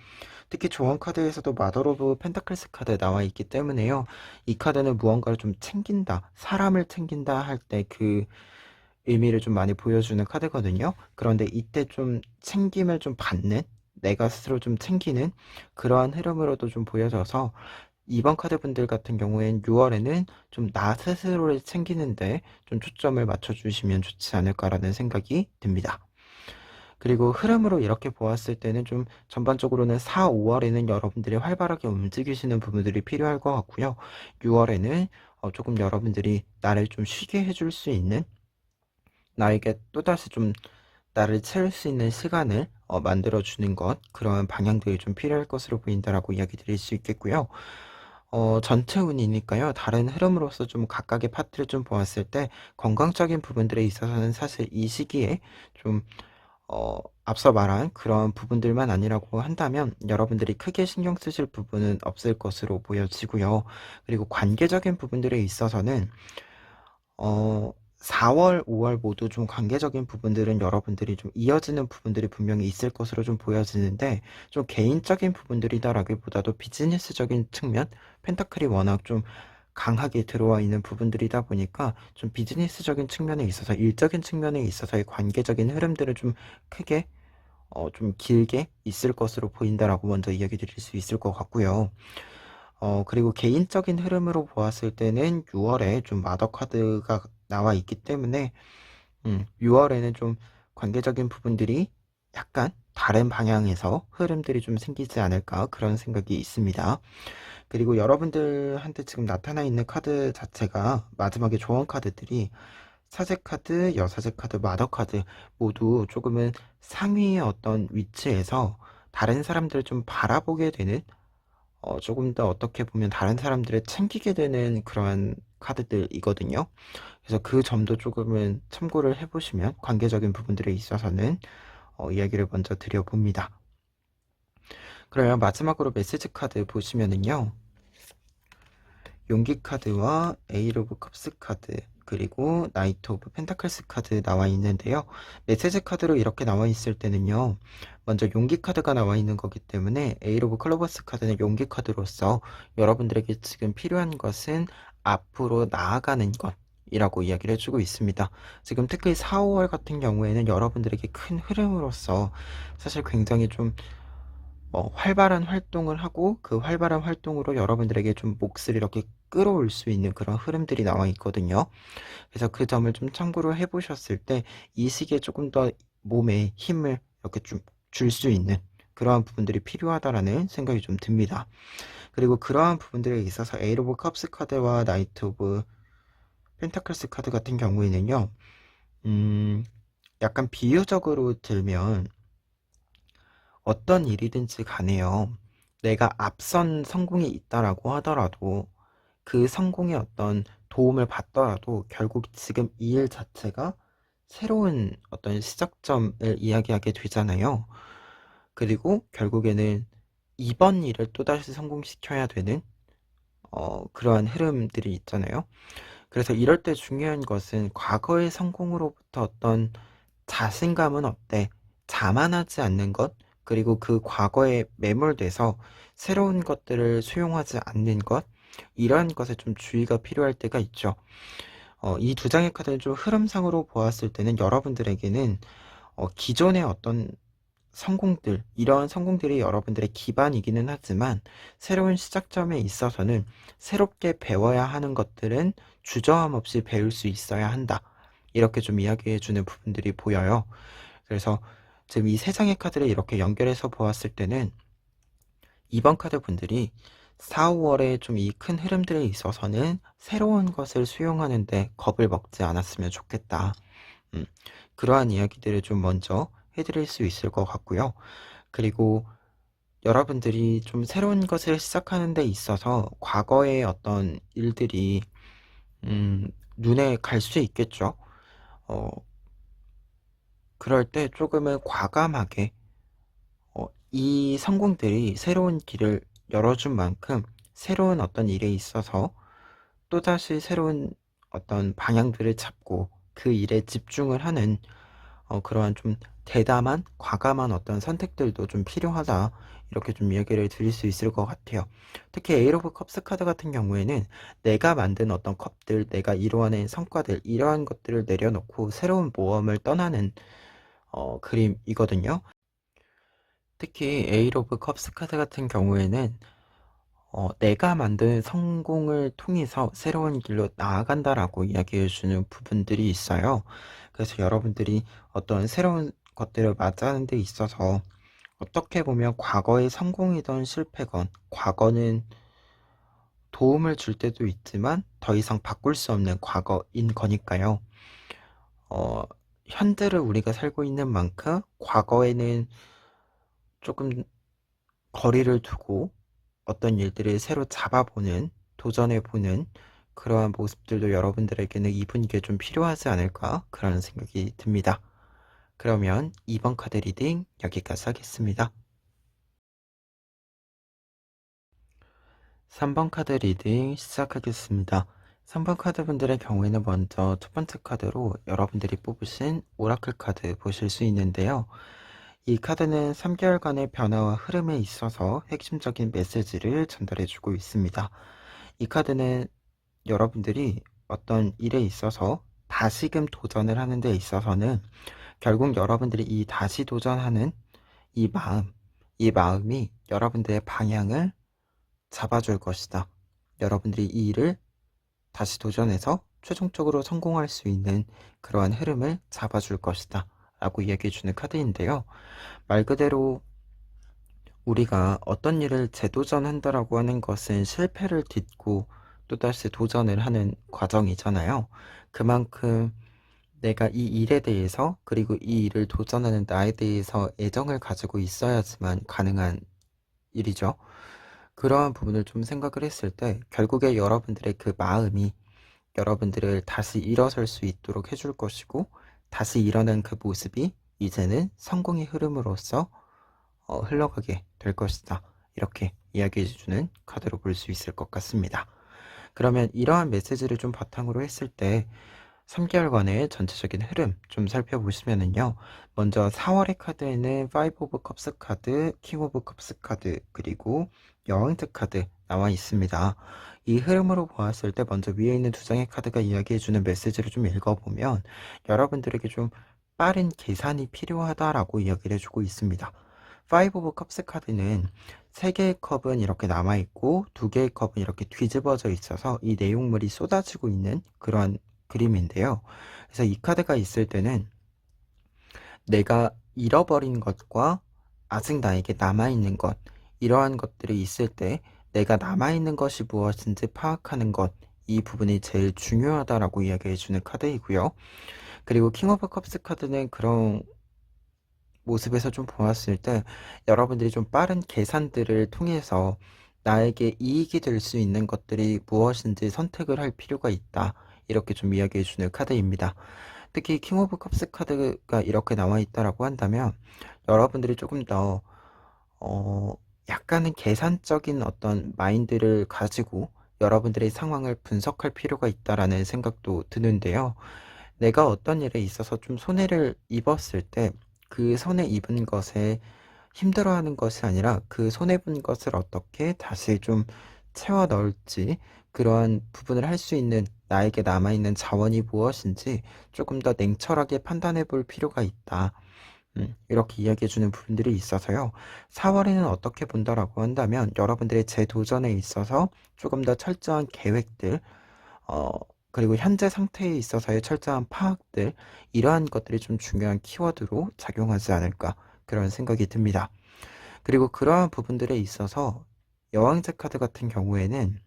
특히 조언 카드에서도 마더 오브 펜타클스 카드 나와 있기 때문에요. 이 카드는 무언가를 좀 챙긴다, 사람을 챙긴다 할 때 그 의미를 좀 많이 보여주는 카드거든요. 그런데 이때 좀 챙김을 좀 받는, 내가 스스로 좀 챙기는 그러한 흐름으로도 좀 보여져서 이번 카드분들 같은 경우엔 6월에는 좀 나 스스로를 챙기는데 좀 초점을 맞춰주시면 좋지 않을까라는 생각이 듭니다. 그리고 흐름으로 이렇게 보았을 때는 좀 전반적으로는 4, 5월에는 여러분들이 활발하게 움직이시는 부분들이 필요할 것 같고요. 6월에는 조금 여러분들이 나를 좀 쉬게 해줄 수 있는, 나에게 또다시 좀 나를 채울 수 있는 시간을 만들어주는 것, 그런 방향들이 좀 필요할 것으로 보인다라고 이야기 드릴 수 있겠고요. 전체 운이니까요. 다른 흐름으로서 좀 각각의 파트를 좀 보았을 때 건강적인 부분들에 있어서는 사실 이 시기에 좀 앞서 말한 그런 부분들만 아니라고 한다면 여러분들이 크게 신경 쓰실 부분은 없을 것으로 보여지고요. 그리고 관계적인 부분들에 있어서는 4월, 5월 모두 좀 관계적인 부분들은 여러분들이 좀 이어지는 부분들이 분명히 있을 것으로 좀 보여지는데, 좀 개인적인 부분들이다라기보다도 비즈니스적인 측면, 펜타클이 워낙 좀 강하게 들어와 있는 부분들이다 보니까 좀 비즈니스적인 측면에 있어서, 일적인 측면에 있어서의 관계적인 흐름들을 좀 크게 좀 길게 있을 것으로 보인다라고 먼저 이야기 드릴 수 있을 것 같고요. 그리고 개인적인 흐름으로 보았을 때는 6월에 좀 마더 카드가 나와 있기 때문에 6월에는 좀 관계적인 부분들이 약간 다른 방향에서 흐름들이 좀 생기지 않을까 그런 생각이 있습니다. 그리고 여러분들한테 지금 나타나 있는 카드 자체가 마지막에 조언 카드들이 사제 카드, 여사제 카드, 마더 카드 모두 조금은 상위의 어떤 위치에서 다른 사람들을 좀 바라보게 되는, 조금 더 어떻게 보면 다른 사람들을 챙기게 되는 그러한 카드들이거든요. 그래서 그 점도 조금은 참고를 해보시면 관계적인 부분들에 있어서는 이야기를 먼저 드려봅니다. 그러면 마지막으로 메시지 카드 보시면은요. 용기 카드와 에일 오브 컵스 카드, 그리고 나이트 오브 펜타클스 카드 나와 있는데요. 메시지 카드로 이렇게 나와 있을 때는요. 먼저 용기 카드가 나와 있는 거기 때문에 에일 오브 클로버스 카드는 용기 카드로서 여러분들에게 지금 필요한 것은 앞으로 나아가는 것 이라고 이야기를 해주고 있습니다. 지금 특히 4, 5월 같은 경우에는 여러분들에게 큰 흐름으로서 사실 굉장히 좀 활발한 활동을 하고, 그 활발한 활동으로 여러분들에게 좀 몫을 이렇게 끌어올 수 있는 그런 흐름들이 나와 있거든요. 그래서 그 점을 좀 참고를 해 보셨을 때 이 시기에 조금 더 몸에 힘을 이렇게 좀 줄 수 있는 그러한 부분들이 필요하다라는 생각이 좀 듭니다. 그리고 그러한 부분들에 있어서 에이트 오브 컵스 카드와 나이트 오브 펜타클스 카드 같은 경우에는요. 음 약간 비유적으로 들면 어떤 일이든지 간에요. 내가 앞선 성공이 있다라고 하더라도 그 성공에 어떤 도움을 받더라도 결국 지금 이 일 자체가 새로운 어떤 시작점을 이야기하게 되잖아요. 그리고 결국에는 이번 일을 또다시 성공시켜야 되는 그러한 흐름들이 있잖아요. 그래서 이럴 때 중요한 것은 과거의 성공으로부터 어떤 자신감은 어때? 자만하지 않는 것, 그리고 그 과거에 매몰돼서 새로운 것들을 수용하지 않는 것, 이러한 것에 좀 주의가 필요할 때가 있죠. 이 두 장의 카드는 좀 흐름상으로 보았을 때는 여러분들에게는 기존의 어떤 성공들, 이러한 성공들이 여러분들의 기반이기는 하지만 새로운 시작점에 있어서는 새롭게 배워야 하는 것들은 주저함 없이 배울 수 있어야 한다. 이렇게 좀 이야기해주는 부분들이 보여요. 그래서 지금 이 세 장의 카드를 이렇게 연결해서 보았을 때는 이번 카드 분들이 4, 5월에 좀 이 큰 흐름들에 있어서는 새로운 것을 수용하는데 겁을 먹지 않았으면 좋겠다. 음, 그러한 이야기들을 좀 먼저 해드릴 수 있을 것 같고요. 그리고 여러분들이 좀 새로운 것을 시작하는 데 있어서 과거의 어떤 일들이 눈에 갈 수 있겠죠. 어, 그럴 때 조금은 과감하게 이 성공들이 새로운 길을 열어준 만큼 새로운 어떤 일에 있어서 또다시 새로운 어떤 방향들을 잡고 그 일에 집중을 하는 그러한 좀 대담한 과감한 어떤 선택들도 좀 필요하다. 이렇게 좀 이야기를 드릴 수 있을 것 같아요. 특히 에이로브 컵스 카드 같은 경우에는 내가 만든 어떤 컵들, 내가 이루어낸 성과들, 이러한 것들을 내려놓고 새로운 모험을 떠나는 그림이거든요. 특히 에이 오브 컵스 카드 같은 경우에는 내가 만든 성공을 통해서 새로운 길로 나아간다라고 이야기해 주는 부분들이 있어요. 그래서 여러분들이 어떤 새로운 것들을 맞이하는 데 있어서 어떻게 보면 과거의 성공이든 실패건, 과거는 도움을 줄 때도 있지만 더 이상 바꿀 수 없는 과거인 거니까요. 어, 현재를 우리가 살고 있는 만큼 과거에는 조금 거리를 두고 어떤 일들을 새로 잡아보는, 도전해보는 그러한 모습들도 여러분들에게는 이 분위기에 좀 필요하지 않을까 그런 생각이 듭니다. 그러면 2번 카드 리딩 여기까지 하겠습니다. 3번 카드 리딩 시작하겠습니다. 3번 카드 분들의 경우에는 먼저 첫 번째 카드로 여러분들이 뽑으신 오라클 카드 보실 수 있는데요. 이 카드는 3개월간의 변화와 흐름에 있어서 핵심적인 메시지를 전달해주고 있습니다. 이 카드는 여러분들이 어떤 일에 있어서 다시금 도전을 하는 데 있어서는 결국 여러분들이 이 다시 도전하는 이 마음, 이 마음이 여러분들의 방향을 잡아줄 것이다. 여러분들이 이 일을 다시 도전해서 최종적으로 성공할 수 있는 그러한 흐름을 잡아줄 것이다. 라고 이야기해주는 카드인데요. 말 그대로 우리가 어떤 일을 재도전한다라고 하는 것은 실패를 딛고 또다시 도전을 하는 과정이잖아요. 그만큼 내가 이 일에 대해서 그리고 이 일을 도전하는 나에 대해서 애정을 가지고 있어야지만 가능한 일이죠. 그러한 부분을 좀 생각을 했을 때 결국에 여러분들의 그 마음이 여러분들을 다시 일어설 수 있도록 해줄 것이고 다시 일어난 그 모습이 이제는 성공의 흐름으로서 흘러가게 될 것이다. 이렇게 이야기해주는 카드로 볼 수 있을 것 같습니다. 그러면 이러한 메시지를 좀 바탕으로 했을 때 3개월간의 전체적인 흐름 좀 살펴보시면은요. 먼저 4월의 카드에는 5 오브 컵스 카드, 킹 오브 컵스 카드, 그리고 여왕트 카드 나와 있습니다. 이 흐름으로 보았을 때 먼저 위에 있는 두 장의 카드가 이야기해주는 메시지를 좀 읽어보면 여러분들에게 좀 빠른 계산이 필요하다라고 이야기를 해주고 있습니다. 5 오브 컵스 카드는 3개의 컵은 이렇게 남아있고 2개의 컵은 이렇게 뒤집어져 있어서 이 내용물이 쏟아지고 있는 그런 그림인데요. 그래서 이 카드가 있을 때는 내가 잃어버린 것과 아직 나에게 남아있는 것, 이러한 것들이 있을 때 내가 남아있는 것이 무엇인지 파악하는 것, 이 부분이 제일 중요하다라고 이야기해주는 카드이고요. 그리고 킹 오브 컵스 카드는 그런 모습에서 좀 보았을 때 여러분들이 좀 빠른 계산들을 통해서 나에게 이익이 될 수 있는 것들이 무엇인지 선택을 할 필요가 있다. 이렇게 좀 이야기해 주는 카드입니다. 특히 킹 오브 컵스 카드가 이렇게 나와 있다라고 한다면 여러분들이 조금 더 어, 약간은 계산적인 어떤 마인드를 가지고 여러분들의 상황을 분석할 필요가 있다라는 생각도 드는데요. 내가 어떤 일에 있어서 좀 손해를 입었을 때 그 손해 입은 것에 힘들어하는 것이 아니라 그 손해 본 것을 어떻게 다시 좀 채워 넣을지 그러한 부분을 할 수 있는 나에게 남아있는 자원이 무엇인지 조금 더 냉철하게 판단해 볼 필요가 있다. 이렇게 이야기해 주는 부분들이 있어서요. 4월에는 어떻게 본다라고 한다면 여러분들의 재도전에 있어서 조금 더 철저한 계획들, 어, 그리고 현재 상태에 있어서의 철저한 파악들, 이러한 것들이 좀 중요한 키워드로 작용하지 않을까, 그런 생각이 듭니다. 그리고 그러한 부분들에 있어서 여왕제 카드 같은 경우에는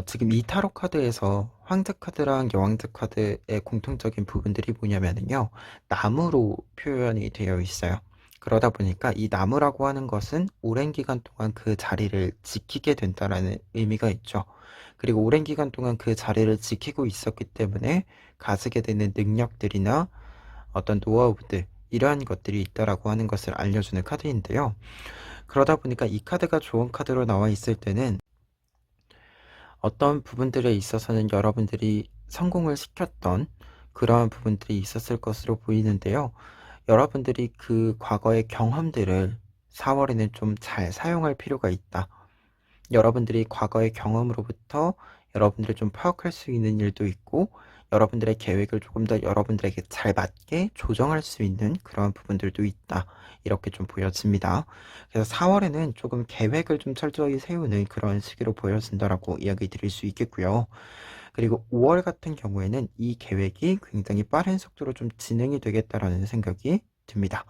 지금 이 타로 카드에서 황제 카드랑 여왕제 카드의 공통적인 부분들이 뭐냐면요. 나무로 표현이 되어 있어요. 그러다 보니까 이 나무라고 하는 것은 오랜 기간 동안 그 자리를 지키게 된다라는 의미가 있죠. 그리고 오랜 기간 동안 그 자리를 지키고 있었기 때문에 가지게 되는 능력들이나 어떤 노하우들, 이러한 것들이 있다라고 하는 것을 알려주는 카드인데요. 그러다 보니까 이 카드가 좋은 카드로 나와 있을 때는 어떤 부분들에 있어서는 여러분들이 성공을 시켰던 그러한 부분들이 있었을 것으로 보이는데요. 여러분들이 그 과거의 경험들을 4월에는 좀 잘 사용할 필요가 있다. 여러분들이 과거의 경험으로부터 여러분들이 좀 파악할 수 있는 일도 있고, 여러분들의 계획을 조금 더 여러분들에게 잘 맞게 조정할 수 있는 그런 부분들도 있다. 이렇게 좀 보여집니다. 그래서 4월에는 조금 계획을 좀 철저히 세우는 그런 시기로 보여진다라고 이야기 드릴 수 있겠고요. 그리고 5월 같은 경우에는 이 계획이 굉장히 빠른 속도로 좀 진행이 되겠다라는 생각이 듭니다.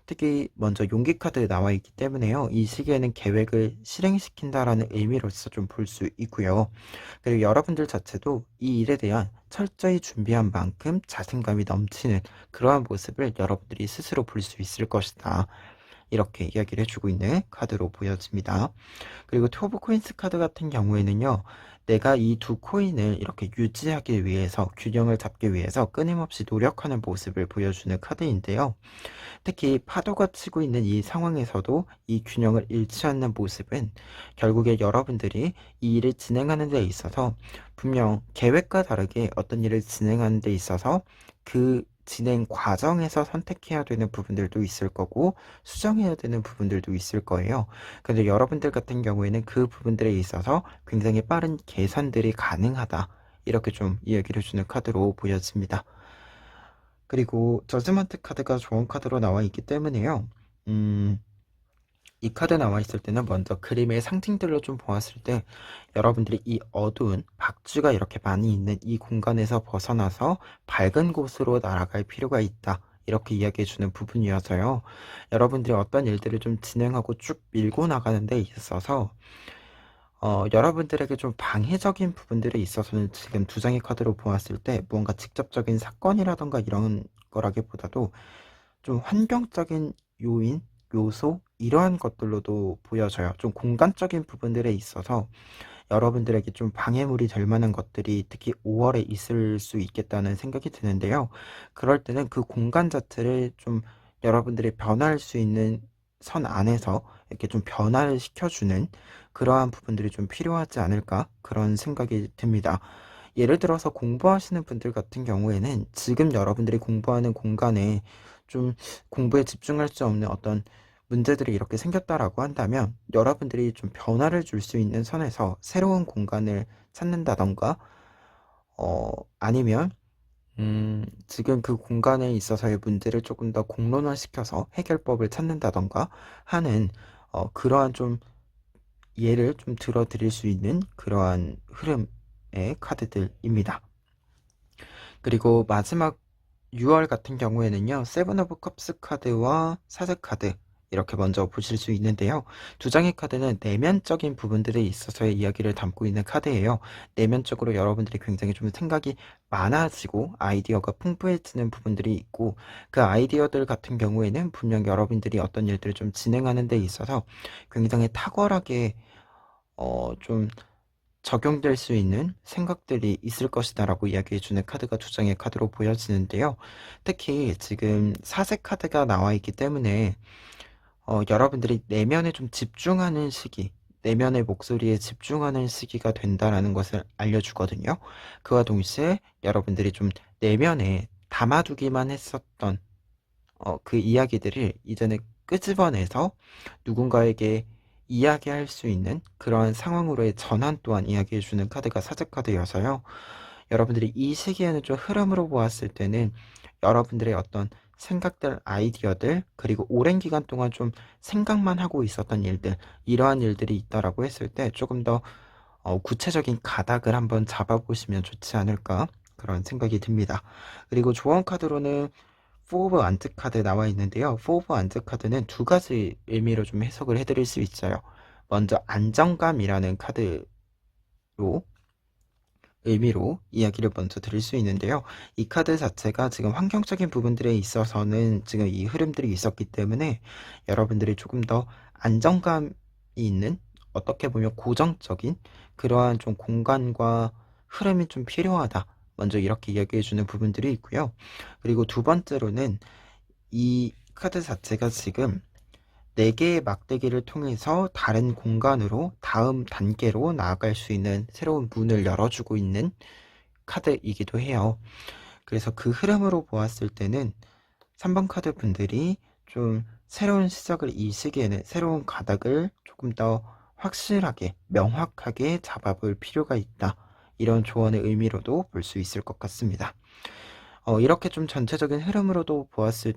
특히 먼저 용기 카드 나와 있기 때문에요. 이 시기에는 계획을 실행시킨다라는 의미로서 좀 볼 수 있고요. 그리고 여러분들 자체도 이 일에 대한 철저히 준비한 만큼 자신감이 넘치는 그러한 모습을 여러분들이 스스로 볼 수 있을 것이다. 이렇게 이야기를 해주고 있는 카드로 보여집니다. 그리고 투 오브 코인스 카드 같은 경우에는요. 내가 이 두 코인을 이렇게 유지하기 위해서 균형을 잡기 위해서 끊임없이 노력하는 모습을 보여주는 카드인데요. 특히 파도가 치고 있는 이 상황에서도 이 균형을 잃지 않는 모습은 결국에 여러분들이 이 일을 진행하는 데 있어서 분명 계획과 다르게 어떤 일을 진행하는 데 있어서 그 진행 과정에서 선택해야 되는 부분들도 있을 거고 수정해야 되는 부분들도 있을 거예요. 근데 여러분들 같은 경우에는 그 부분들에 있어서 굉장히 빠른 계산들이 가능하다. 이렇게 좀 이야기를 해주는 카드로 보여집니다. 그리고 저지먼트 카드가 좋은 카드로 나와 있기 때문에요. 이 카드 나와 있을 때는 먼저 그림의 상징들로 좀 보았을 때 여러분들이 이 어두운 박쥐가 이렇게 많이 있는 이 공간에서 벗어나서 밝은 곳으로 날아갈 필요가 있다. 이렇게 이야기해 주는 부분이어서요. 여러분들이 어떤 일들을 좀 진행하고 쭉 밀고 나가는 데 있어서 여러분들에게 좀 방해적인 부분들에 있어서는 지금 두 장의 카드로 보았을 때 무언가 직접적인 사건이라던가 이런 거라기보다도 좀 환경적인 요인, 요소 이러한 것들로도 보여져요. 좀 공간적인 부분들에 있어서 여러분들에게 좀 방해물이 될 만한 것들이 특히 5월에 있을 수 있겠다는 생각이 드는데요. 그럴 때는 그 공간 자체를 좀 여러분들이 변화할 수 있는 선 안에서 이렇게 좀 변화를 시켜주는 그러한 부분들이 좀 필요하지 않을까 그런 생각이 듭니다. 예를 들어서 공부하시는 분들 같은 경우에는 지금 여러분들이 공부하는 공간에 좀 공부에 집중할 수 없는 어떤 문제들이 이렇게 생겼다라고 한다면 여러분들이 좀 변화를 줄 수 있는 선에서 새로운 공간을 찾는다던가 아니면 지금 그 공간에 있어서의 문제를 조금 더 공론화시켜서 해결법을 찾는다던가 하는 그러한 좀 예를 좀 들어 드릴 수 있는 그러한 흐름의 카드들입니다. 그리고 마지막 6월 같은 경우에는요. 세븐 오브 컵스 카드와 사제 카드 이렇게 먼저 보실 수 있는데요. 두 장의 카드는 내면적인 부분들에 있어서의 이야기를 담고 있는 카드예요. 내면적으로 여러분들이 굉장히 좀 생각이 많아지고 아이디어가 풍부해지는 부분들이 있고 그 아이디어들 같은 경우에는 분명 여러분들이 어떤 일들을 좀 진행하는 데 있어서 굉장히 탁월하게 좀 적용될 수 있는 생각들이 있을 것이다라고 이야기해 주는 카드가 두 장의 카드로 보여지는데요. 특히 지금 사색 카드가 나와 있기 때문에 여러분들이 내면에 좀 집중하는 시기, 내면의 목소리에 집중하는 시기가 된다라는 것을 알려주거든요. 그와 동시에 여러분들이 좀 내면에 담아두기만 했었던 그 이야기들을 이제는 끄집어내서 누군가에게 이야기할 수 있는 그러한 상황으로의 전환 또한 이야기해 주는 카드가 사제 카드여서요. 여러분들이 이 시기에는 좀 흐름으로 보았을 때는 여러분들의 어떤 생각들, 아이디어들, 그리고 오랜 기간 동안 좀 생각만 하고 있었던 일들, 이러한 일들이 있다라고 했을 때 조금 더 구체적인 가닥을 한번 잡아보시면 좋지 않을까 그런 생각이 듭니다. 그리고 조언 카드로는 포 오브 안트 카드 나와 있는데요. 포 오브 안트 카드는 두 가지 의미로 좀 해석을 해드릴 수 있어요. 먼저 안정감이라는 카드로 의미로 이야기를 먼저 드릴 수 있는데요. 이 카드 자체가 지금 환경적인 부분들에 있어서는 지금 이 흐름들이 있었기 때문에 여러분들이 조금 더 안정감이 있는 어떻게 보면 고정적인 그러한 좀 공간과 흐름이 좀 필요하다. 먼저 이렇게 이야기해 주는 부분들이 있고요. 그리고 두 번째로는 이 카드 자체가 지금 4개의 막대기를 통해서 다른 공간으로 다음 단계로 나아갈 수 있는 새로운 문을 열어주고 있는 카드이기도 해요. 그래서 그 흐름으로 보았을 때는 3번 카드 분들이 좀 새로운 시작을 이 시기에는 새로운 가닥을 조금 더 확실하게 명확하게 잡아볼 필요가 있다. 이런 조언의 의미로도 볼 수 있을 것 같습니다. 이렇게 좀 전체적인 흐름으로 보았을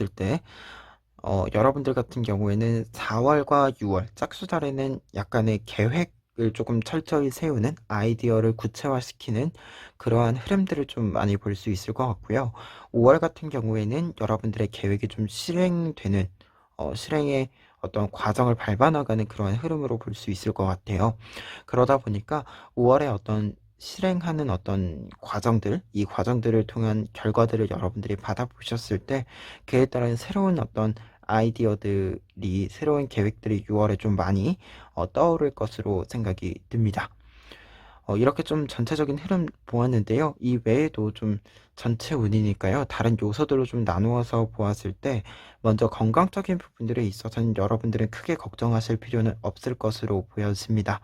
때 여러분들 같은 경우에는 4월과 6월 짝수달에는 약간의 계획을 조금 철저히 세우는 아이디어를 구체화시키는 그러한 흐름들을 좀 많이 볼 수 있을 것 같고요. 5월 같은 경우에는 여러분들의 계획이 좀 실행되는 실행의 어떤 과정을 밟아나가는 그러한 흐름으로 볼 수 있을 것 같아요. 그러다 보니까 5월에 어떤 실행하는 어떤 과정들, 이 과정들을 통한 결과들을 여러분들이 받아보셨을 때 그에 따른 새로운 어떤 아이디어들이 새로운 계획들이 6월에 좀 많이 떠오를 것으로 생각이 듭니다. 이렇게 좀 전체적인 흐름 보았는데요. 이 외에도 좀 전체 운이니까요. 다른 요소들로 좀 나누어서 보았을 때 먼저 건강적인 부분들에 있어서는 여러분들은 크게 걱정하실 필요는 없을 것으로 보여집니다.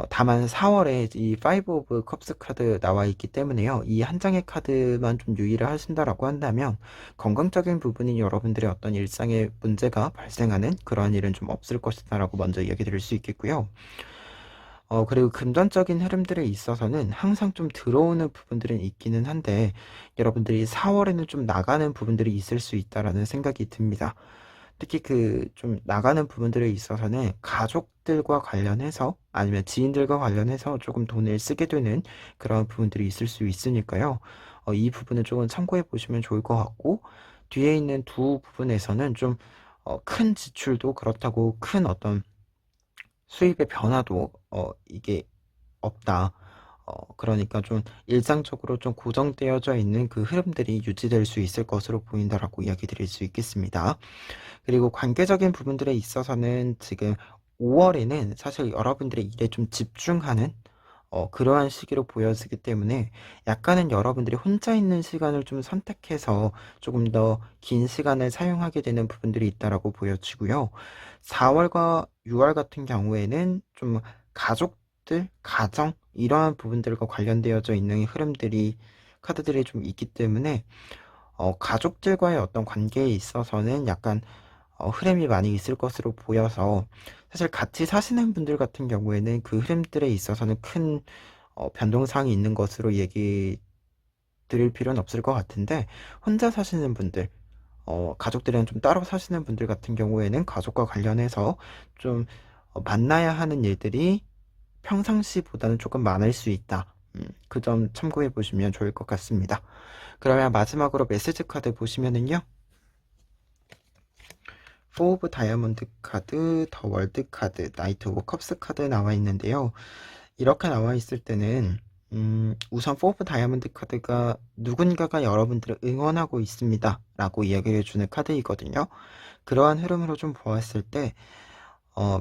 다만 4월에 이 5 오브 컵스 카드 나와 있기 때문에요. 이 한 장의 카드만 좀 유의를 하신다라고 한다면 건강적인 부분이 여러분들의 어떤 일상에 문제가 발생하는 그러한 일은 좀 없을 것이다라고 먼저 얘기 드릴 수 있겠고요. 그리고 금전적인 흐름들에 있어서는 항상 좀 들어오는 부분들은 있기는 한데 여러분들이 4월에는 좀 나가는 부분들이 있을 수 있다라는 생각이 듭니다. 특히 그 좀 나가는 부분들에 있어서는 가족들과 관련해서 아니면 지인들과 관련해서 조금 돈을 쓰게 되는 그런 부분들이 있을 수 있으니까요. 이 부분은 조금 참고해 보시면 좋을 것 같고 뒤에 있는 두 부분에서는 좀 큰 지출도 그렇다고 큰 어떤 수입의 변화도 이게 없다. 그러니까 좀 일상적으로 좀 고정되어져 있는 그 흐름들이 유지될 수 있을 것으로 보인다라고 이야기 드릴 수 있겠습니다. 그리고 관계적인 부분들에 있어서는 지금 5월에는 사실 여러분들의 일에 좀 집중하는 그러한 시기로 보여지기 때문에 약간은 여러분들이 혼자 있는 시간을 좀 선택해서 조금 더 긴 시간을 사용하게 되는 부분들이 있다라고 보여지고요. 4월과 6월 같은 경우에는 좀 가족들, 가정 이러한 부분들과 관련되어져 있는 흐름들이 카드들이 좀 있기 때문에 가족들과의 어떤 관계에 있어서는 약간 흐름이 많이 있을 것으로 보여서 사실 같이 사시는 분들 같은 경우에는 그 흐름들에 있어서는 큰 변동사항이 있는 것으로 얘기 드릴 필요는 없을 것 같은데 혼자 사시는 분들 가족들이랑 좀 따로 사시는 분들 같은 경우에는 가족과 관련해서 좀 만나야 하는 일들이 평상시보다는 조금 많을 수 있다. 그 점 참고해 보시면 좋을 것 같습니다. 그러면 마지막으로 메시지 카드 보시면은요. 4 오브 다이아몬드 카드, 더 월드 카드, 나이트 오브 컵스 카드 나와 있는데요. 이렇게 나와 있을 때는 우선 4 오브 다이아몬드 카드가 누군가가 여러분들을 응원하고 있습니다 라고 이야기를 해주는 카드이거든요. 그러한 흐름으로 좀 보았을 때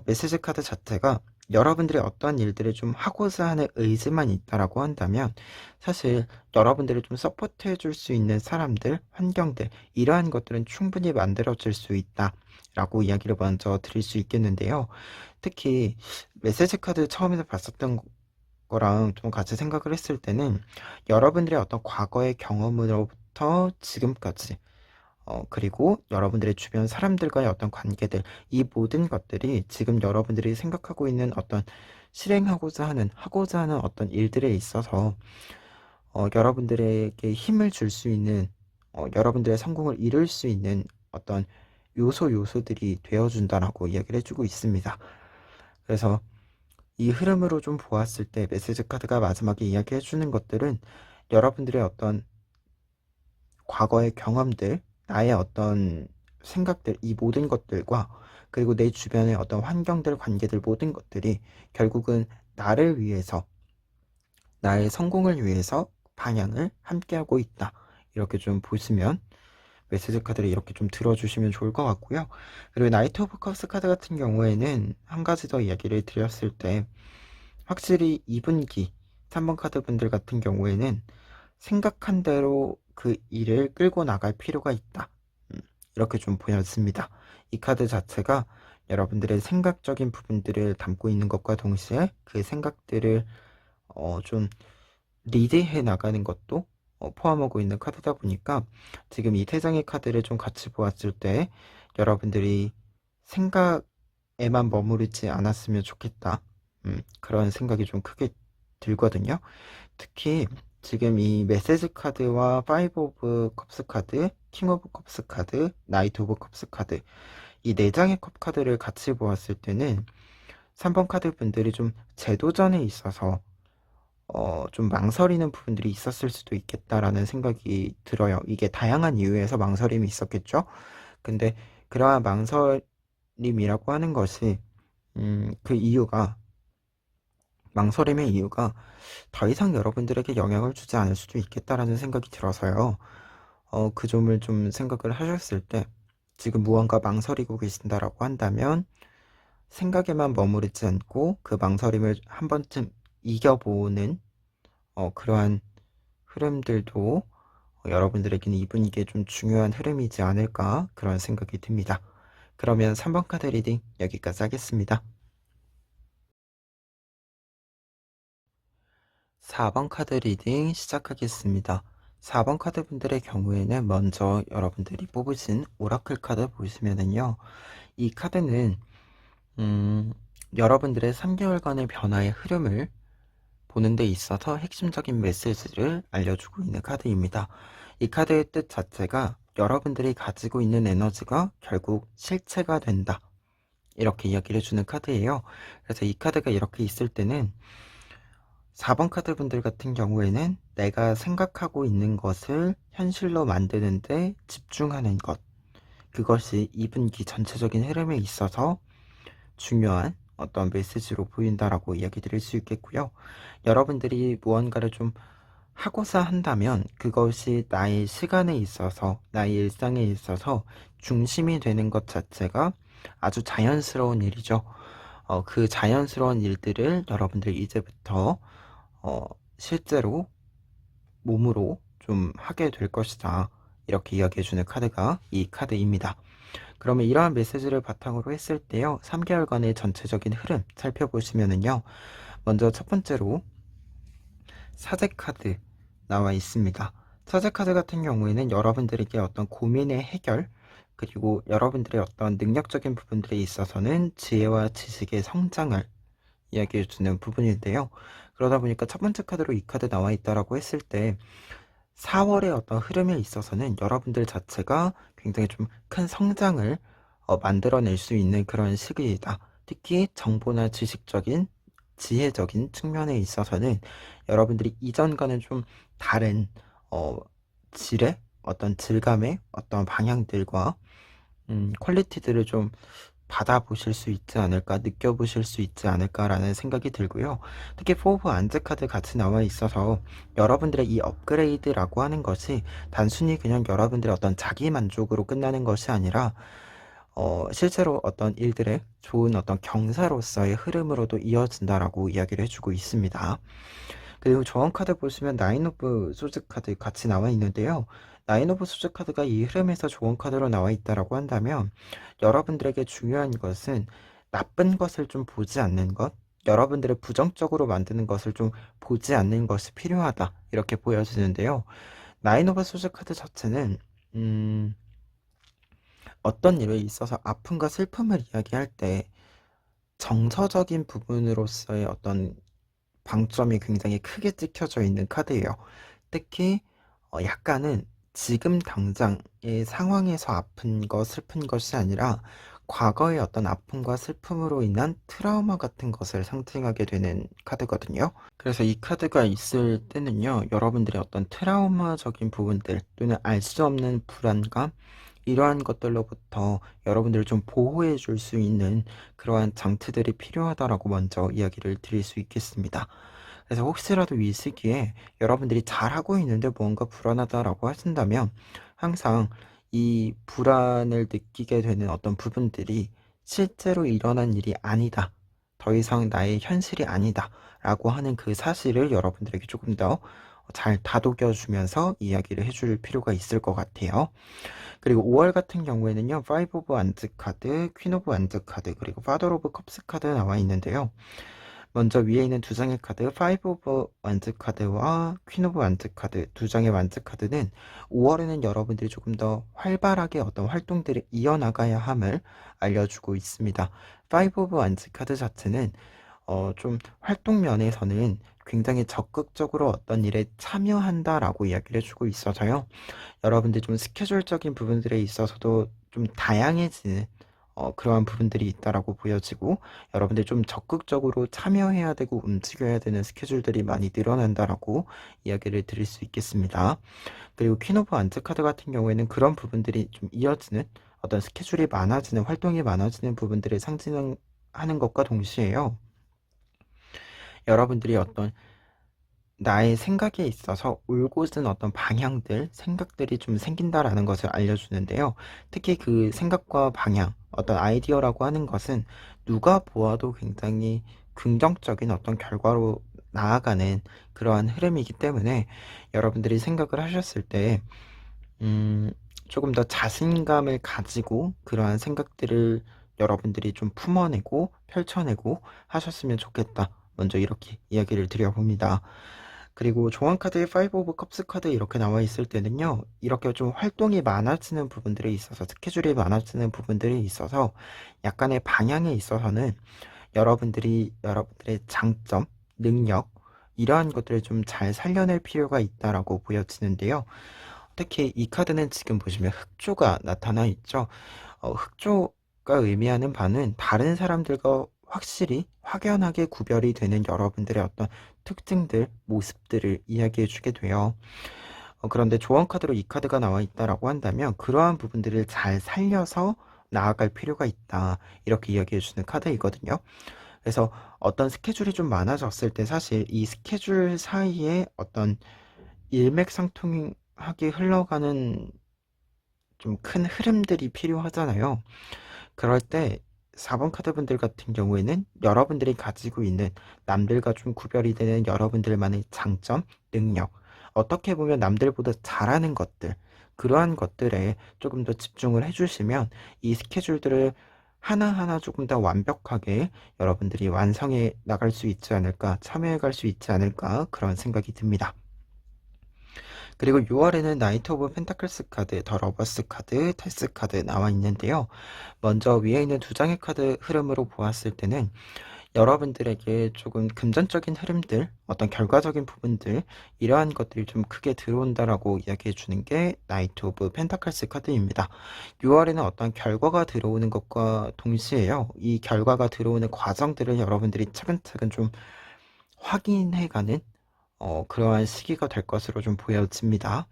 메시지 카드 자체가 여러분들이 어떤 일들을 좀 하고자 하는 의지만 있다라고 한다면 사실 여러분들을 좀 서포트 해줄 수 있는 사람들, 환경들 이러한 것들은 충분히 만들어질 수 있다라고 이야기를 먼저 드릴 수 있겠는데요. 특히 메시지 카드 처음에 봤었던 거랑 좀 같이 생각을 했을 때는 여러분들의 어떤 과거의 경험으로부터 지금까지 그리고 여러분들의 주변 사람들과의 어떤 관계들, 이 모든 것들이 지금 여러분들이 생각하고 있는 어떤 하고자 하는 어떤 일들에 있어서 여러분들에게 힘을 줄 수 있는, 여러분들의 성공을 이룰 수 있는 어떤 요소들이 되어준다라고 이야기를 해주고 있습니다. 그래서 이 흐름으로 좀 보았을 때 메시지 카드가 마지막에 이야기해주는 것들은 여러분들의 어떤 과거의 경험들, 나의 어떤 생각들, 이 모든 것들과 그리고 내 주변의 어떤 환경들, 관계들 모든 것들이 결국은 나를 위해서, 나의 성공을 위해서 방향을 함께하고 있다. 이렇게 좀 보시면 메시지 카드를 이렇게 좀 들어주시면 좋을 것 같고요. 그리고 나이트 오브 컵스 카드 같은 경우에는 한 가지 더 이야기를 드렸을 때 확실히 2분기 3번 카드 분들 같은 경우에는 생각한 대로 그 일을 끌고 나갈 필요가 있다. 이렇게 좀 보였습니다. 이 카드 자체가 여러분들의 생각적인 부분들을 담고 있는 것과 동시에 그 생각들을 좀 리드해 나가는 것도 포함하고 있는 카드다 보니까 지금 이 세 장의 카드를 좀 같이 보았을 때 여러분들이 생각에만 머무르지 않았으면 좋겠다. 그런 생각이 좀 크게 들거든요. 특히 지금 이 메시지 카드와 파이브 오브 컵스 카드, 킹 오브 컵스 카드, 나이트 오브 컵스 카드, 이 네 장의 컵 카드를 같이 보았을 때는 3번 카드 분들이 좀 재도전에 있어서 좀 망설이는 부분들이 있었을 수도 있겠다라는 생각이 들어요. 이게 다양한 이유에서 망설임이 있었겠죠? 근데 그러한 망설임이라고 하는 것이 그 이유가 망설임의 이유가 더 이상 여러분들에게 영향을 주지 않을 수도 있겠다라는 생각이 들어서요. 그 점을 좀 생각을 하셨을 때 지금 무언가 망설이고 계신다라고 한다면 생각에만 머무르지 않고 그 망설임을 한 번쯤 이겨보는 그러한 흐름들도 여러분들에게는 이분 이게 좀 중요한 흐름이지 않을까 그런 생각이 듭니다. 그러면 3번 카드 리딩 여기까지 하겠습니다. 4번 카드 리딩 시작하겠습니다. 4번 카드 분들의 경우에는 먼저 여러분들이 뽑으신 오라클 카드 보시면은요. 이 카드는 여러분들의 3개월간의 변화의 흐름을 보는 데 있어서 핵심적인 메시지를 알려주고 있는 카드입니다. 이 카드의 뜻 자체가 여러분들이 가지고 있는 에너지가 결국 실체가 된다. 이렇게 이야기를 해주는 카드예요. 그래서 이 카드가 이렇게 있을 때는 4번 카드 분들 같은 경우에는 내가 생각하고 있는 것을 현실로 만드는데 집중하는 것. 그것이 이 분기 전체적인 흐름에 있어서 중요한 어떤 메시지로 보인다라고 이야기 드릴 수 있겠고요. 여러분들이 무언가를 좀 하고자 한다면 그것이 나의 시간에 있어서 나의 일상에 있어서 중심이 되는 것 자체가 아주 자연스러운 일이죠. 그 자연스러운 일들을 여러분들 이제부터 실제로 몸으로 좀 하게 될 것이다. 이렇게 이야기해주는 카드가 이 카드입니다. 그러면 이러한 메시지를 바탕으로 했을 때요. 3개월간의 전체적인 흐름 살펴보시면은요. 먼저 첫 번째로 사제 카드 나와 있습니다. 사제 카드 같은 경우에는 여러분들에게 어떤 고민의 해결 그리고 여러분들의 어떤 능력적인 부분들에 있어서는 지혜와 지식의 성장을 이야기해 주는 부분인데요. 그러다 보니까 첫 번째 카드로 이 카드 나와 있다라고 했을 때 4월의 어떤 흐름에 있어서는 여러분들 자체가 굉장히 좀 큰 성장을 만들어낼 수 있는 그런 시기이다. 특히 정보나 지식적인 지혜적인 측면에 있어서는 여러분들이 이전과는 좀 다른 질의 어떤 질감의 어떤 방향들과 퀄리티들을 좀 받아보실 수 있지 않을까, 느껴보실 수 있지 않을까라는 생각이 들고요. 특히 포브 안즈 카드 같이 나와 있어서 여러분들의 이 업그레이드라고 하는 것이 단순히 그냥 여러분들의 어떤 자기 만족으로 끝나는 것이 아니라 실제로 어떤 일들의 좋은 어떤 경사로서의 흐름으로도 이어진다라고 이야기를 해주고 있습니다. 그리고 조언 카드 보시면 나인 오브 소즈 카드 같이 나와 있는데요. 나인 오브 소즈 카드가 이 흐름에서 조언 카드로 나와 있다라고 한다면 여러분들에게 중요한 것은 나쁜 것을 좀 보지 않는 것, 여러분들을 부정적으로 만드는 것을 좀 보지 않는 것이 필요하다. 이렇게 보여지는데요. 나인 오브 소즈 카드 자체는 어떤 일에 있어서 아픔과 슬픔을 이야기할 때 정서적인 부분으로서의 어떤 방점이 굉장히 크게 찍혀져 있는 카드예요. 특히 약간은 지금 당장의 상황에서 아픈 것, 슬픈 것이 아니라 과거의 어떤 아픔과 슬픔으로 인한 트라우마 같은 것을 상징하게 되는 카드거든요. 그래서 이 카드가 있을 때는요, 여러분들의 어떤 트라우마적인 부분들 또는 알 수 없는 불안감, 이러한 것들로부터 여러분들을 좀 보호해 줄 수 있는 그러한 장치들이 필요하다라고 먼저 이야기를 드릴 수 있겠습니다. 그래서 혹시라도 이 시기에 여러분들이 잘하고 있는데 뭔가 불안하다라고 하신다면 항상 이 불안을 느끼게 되는 어떤 부분들이 실제로 일어난 일이 아니다. 더 이상 나의 현실이 아니다. 라고 하는 그 사실을 여러분들에게 조금 더 잘 다독여주면서 이야기를 해줄 필요가 있을 것 같아요. 그리고 5월 같은 경우에는요. 5 오브 안즈 카드, 퀸 오브 안즈 카드, 그리고 파더 오브 컵스 카드 나와 있는데요. 먼저 위에 있는 두 장의 카드, 파이브 오브 완즈 카드와 퀸 오브 완즈 카드, 두 장의 완즈 카드는 5월에는 여러분들이 조금 더 활발하게 어떤 활동들을 이어나가야 함을 알려주고 있습니다. 파이브 오브 완즈 카드 자체는 좀 활동 면에서는 굉장히 적극적으로 어떤 일에 참여한다라고 이야기를 해주고 있어서요. 여러분들이 좀 스케줄적인 부분들에 있어서도 좀 다양해지는 그러한 부분들이 있다라고 보여지고, 여러분들이 좀 적극적으로 참여해야 되고 움직여야 되는 스케줄들이 많이 늘어난다라고 이야기를 드릴 수 있겠습니다. 그리고 퀸 오브 안트 카드 같은 경우에는 그런 부분들이 좀 이어지는 어떤 스케줄이 많아지는, 활동이 많아지는 부분들을 상징하는 것과 동시에요. 여러분들이 어떤 나의 생각에 있어서 올곧은 어떤 방향들, 생각들이 좀 생긴다라는 것을 알려주는데요. 특히 그 생각과 방향, 어떤 아이디어라고 하는 것은 누가 보아도 굉장히 긍정적인 어떤 결과로 나아가는 그러한 흐름이기 때문에, 여러분들이 생각을 하셨을 때 음, 조금 더 자신감을 가지고 그러한 생각들을 여러분들이 좀 품어내고 펼쳐내고 하셨으면 좋겠다. 먼저 이렇게 이야기를 드려봅니다. 그리고 조언 카드에 5 오브 컵스 카드 이렇게 나와 있을 때는요, 이렇게 좀 활동이 많아지는 부분들이 있어서, 스케줄이 많아지는 부분들이 있어서 약간의 방향에 있어서는 여러분들의 장점, 능력, 이러한 것들을 좀 잘 살려낼 필요가 있다라고 보여지는데요. 특히 이 카드는 지금 보시면 흑조가 나타나 있죠. 흑조가 의미하는 바는 다른 사람들과 확실히 확연하게 구별이 되는 여러분들의 어떤 특징들, 모습들을 이야기해 주게 돼요. 그런데 조언 카드로 이 카드가 나와 있다라고 한다면 그러한 부분들을 잘 살려서 나아갈 필요가 있다. 이렇게 이야기해 주는 카드이거든요. 그래서 어떤 스케줄이 좀 많아졌을 때 사실 이 스케줄 사이에 어떤 일맥상통하게 흘러가는 좀 큰 흐름들이 필요하잖아요. 그럴 때 4번 카드 분들 같은 경우에는 여러분들이 가지고 있는, 남들과 좀 구별이 되는 여러분들만의 장점, 능력, 어떻게 보면 남들보다 잘하는 것들, 그러한 것들에 조금 더 집중을 해주시면 이 스케줄들을 하나하나 조금 더 완벽하게 여러분들이 완성해 나갈 수 있지 않을까, 참여해 갈 수 있지 않을까, 그런 생각이 듭니다. 그리고 6월에는 나이트 오브 펜타클스 카드, 더 러버스 카드, 테스 카드 나와 있는데요. 먼저 위에 있는 두 장의 카드 흐름으로 보았을 때는 여러분들에게 조금 금전적인 흐름들, 어떤 결과적인 부분들, 이러한 것들이 좀 크게 들어온다라고 이야기해 주는 게 나이트 오브 펜타클스 카드입니다. 6월에는 어떤 결과가 들어오는 것과 동시에요, 이 결과가 들어오는 과정들을 여러분들이 차근차근 좀 확인해가는 그러한 시기가 될 것으로 좀 보여집니다.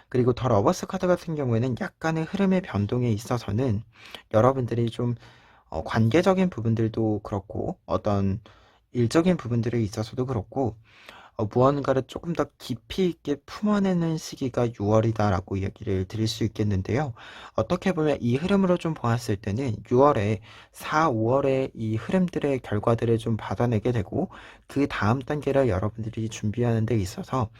그리고 더 러버스 카드 같은 경우에는 약간의 흐름의 변동에 있어서는 여러분들이 좀 관계적인 부분들도 그렇고 어떤 일적인 부분들에 있어서도 그렇고 무언가를 조금 더 깊이 있게 품어내는 시기가 6월이다라고 이야기를 드릴 수 있겠는데요. 어떻게 보면 이 흐름으로 좀 보았을 때는 6월에 4, 5월에 이 흐름들의 결과들을 좀 받아내게 되고, 그 다음 단계를 여러분들이 준비하는 데 있어서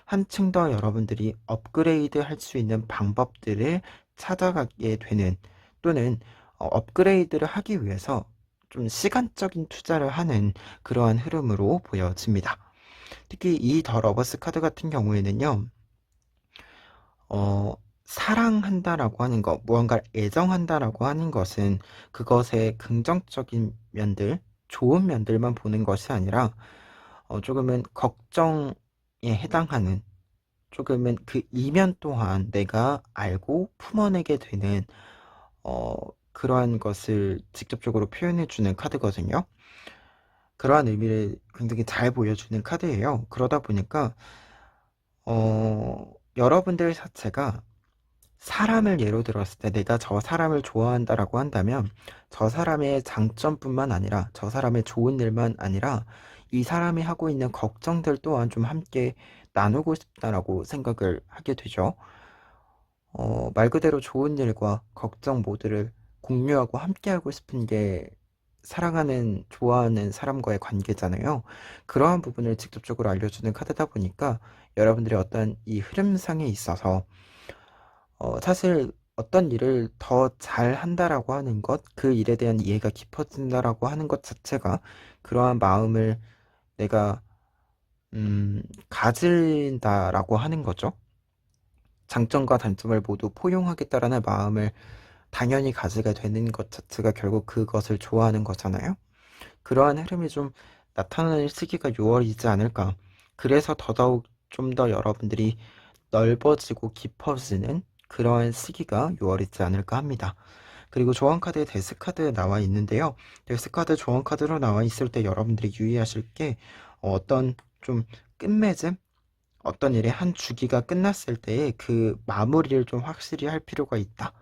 한층 더 여러분들이 업그레이드 할 수 있는 방법들을 찾아가게 되는, 또는 업그레이드를 하기 위해서 좀 시간적인 투자를 하는 그러한 흐름으로 보여집니다. 특히 이 더 러버스 카드 같은 경우에는요, 사랑한다라고 하는 것, 무언가를 애정한다라고 하는 것은 그것의 긍정적인 면들, 좋은 면들만 보는 것이 아니라 조금은 걱정에 해당하는, 조금은 그 이면 또한 내가 알고 품어내게 되는 어, 그러한 것을 직접적으로 표현해 주는 카드거든요. 그러한 의미를 굉장히 잘 보여주는 카드예요. 그러다 보니까 여러분들 자체가 사람을 예로 들었을 때 내가 저 사람을 좋아한다라고 한다면 저 사람의 장점뿐만 아니라 저 사람의 좋은 일만 아니라 이 사람이 하고 있는 걱정들 또한 좀 함께 나누고 싶다라고 생각을 하게 되죠. 말 그대로 좋은 일과 걱정 모두를 공유하고 함께하고 싶은 게 사랑하는, 좋아하는 사람과의 관계잖아요. 그러한 부분을 직접적으로 알려주는 카드다 보니까 여러분들의 어떤 이 흐름상에 있어서 사실 어떤 일을 더 잘한다라고 하는 것, 그 일에 대한 이해가 깊어진다라고 하는 것 자체가 그러한 마음을 내가 가진다라고 하는 거죠. 장점과 단점을 모두 포용하겠다라는 마음을 당연히 가지게 되는 것 자체가 결국 그것을 좋아하는 거잖아요. 그러한 흐름이 좀 나타나는 시기가 6월이지 않을까. 그래서 더더욱 좀 더 여러분들이 넓어지고 깊어지는 그러한 시기가 6월이지 않을까 합니다. 그리고 조언카드에 데스카드 나와 있는데요. 데스카드 조언카드로 나와 있을 때 여러분들이 유의하실 게 어떤 좀 끝맺음? 어떤 일의 한 주기가 끝났을 때의 그 마무리를 좀 확실히 할 필요가 있다.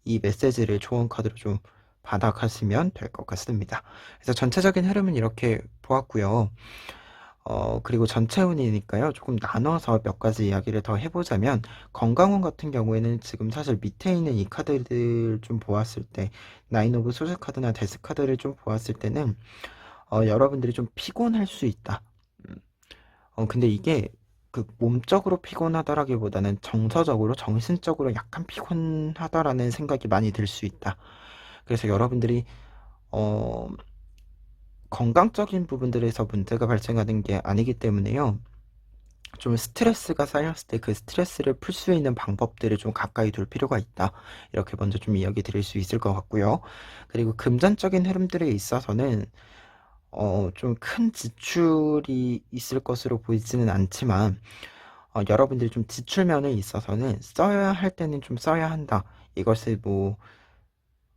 이 메시지를 조언카드로 좀 받아가시면 될 것 같습니다. 그래서 전체적인 흐름은 이렇게 보았고요. 그리고 전체 운이니까요. 조금 나눠서 몇 가지 이야기를 더 해보자면, 건강운 같은 경우에는 지금 사실 밑에 있는 이 카드들 좀 보았을 때, 나인 오브 소드 카드나 데스 카드를 좀 보았을 때는, 여러분들이 좀 피곤할 수 있다. 음, 근데 이게 그 몸적으로 피곤하다라기보다는 정서적으로, 정신적으로 약간 피곤하다라는 생각이 많이 들 수 있다. 그래서 여러분들이, 어, 건강적인 부분들에서 문제가 발생하는 게 아니기 때문에요. 좀 스트레스가 쌓였을 때 그 스트레스를 풀 수 있는 방법들을 좀 가까이 둘 필요가 있다. 이렇게 먼저 좀 이야기 드릴 수 있을 것 같고요. 그리고 금전적인 흐름들에 있어서는 좀 큰 지출이 있을 것으로 보이지는 않지만 여러분들이 좀 지출면에 있어서는 써야 할 때는 좀 써야 한다. 이것을 뭐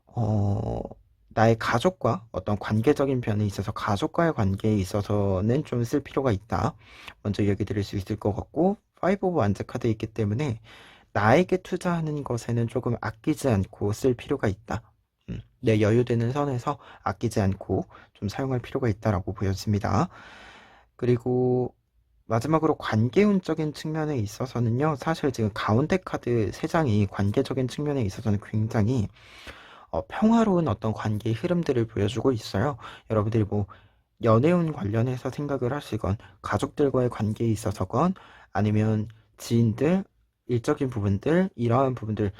어, 나의 가족과 어떤 관계적인 변에 있어서 가족과의 관계에 있어서는 좀 쓸 필요가 있다. 먼저 얘기 드릴 수 있을 것 같고, 5 오브 완즈 카드 있기 때문에 나에게 투자하는 것에는 조금 아끼지 않고 쓸 필요가 있다. 내 여유되는 선에서 아끼지 않고 좀 사용할 필요가 있다라고 보여집니다. 그리고 마지막으로 관계운적인 측면에 있어서는요, 사실 지금 가운데 카드 3장이 관계적인 측면에 있어서는 굉장히 평화로운 어떤 관계의 흐름들을 보여주고 있어요. 여러분들이 뭐 연애운 관련해서 생각을 하시건 가족들과의 관계에 있어서건 아니면 지인들, 일적인 부분들 이러한 부분들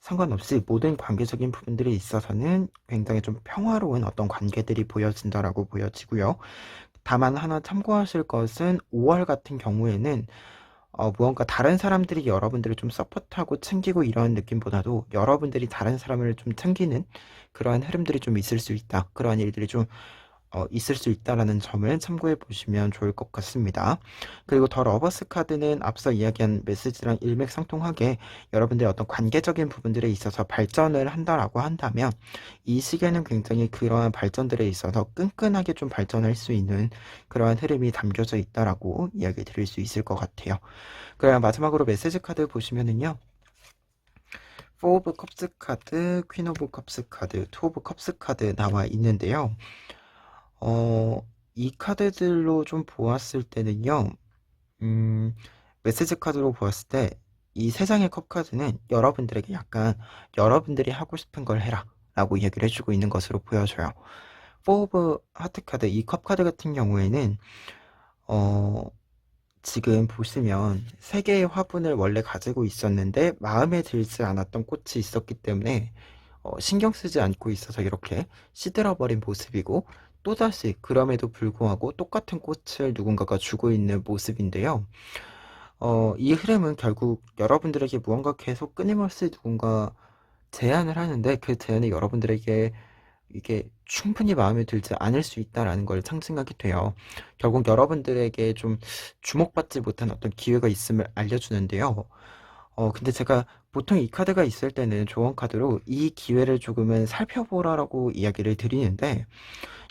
상관없이 모든 관계적인 부분들에 있어서는 굉장히 좀 평화로운 어떤 관계들이 보여진다라고 보여지고요. 다만 하나 참고하실 것은 5월 같은 경우에는 무언가 다른 사람들이 여러분들을 좀 서포트하고 챙기고 이런 느낌보다도 여러분들이 다른 사람을 좀 챙기는 그러한 흐름들이 좀 있을 수 있다. 그러한 일들이 좀 있을 수 있다라는 점을 참고해 보시면 좋을 것 같습니다. 그리고 더 러버스 카드는 앞서 이야기한 메시지랑 일맥상통하게 여러분들의 어떤 관계적인 부분들에 있어서 발전을 한다라고 한다면 이 시기에는 굉장히 그러한 발전들에 있어서 끈끈하게 좀 발전할 수 있는 그러한 흐름이 담겨져 있다라고 이야기 드릴 수 있을 것 같아요. 그럼 마지막으로 메시지 카드 보시면은요. 4 오브 컵스 카드, 퀸 오브 컵스 카드, 2 오브 컵스 카드 나와 있는데요. 이 카드들로 좀 보았을 때는요, 메시지 카드로 보았을 때, 이 3장의 컵 카드는 여러분들에게 약간 여러분들이 하고 싶은 걸 해라 라고 이야기를 해주고 있는 것으로 보여져요. 4 오브 하트 카드, 이 컵 카드 같은 경우에는, 어, 지금 보시면 3개의 화분을 원래 가지고 있었는데 마음에 들지 않았던 꽃이 있었기 때문에 신경 쓰지 않고 있어서 이렇게 시들어버린 모습이고 또다시 그럼에도 불구하고 똑같은 꽃을 누군가가 주고 있는 모습인데요. 이 흐름은 결국 여러분들에게 무언가 계속 끊임없이 누군가 제안을 하는데 그 제안이 여러분들에게 이게 충분히 마음에 들지 않을 수 있다라는 걸 상징하게 돼요. 결국 여러분들에게 좀 주목받지 못한 어떤 기회가 있음을 알려주는데요. 근데 제가 보통 이 카드가 있을 때는 조언 카드로 이 기회를 조금은 살펴보라라고 이야기를 드리는데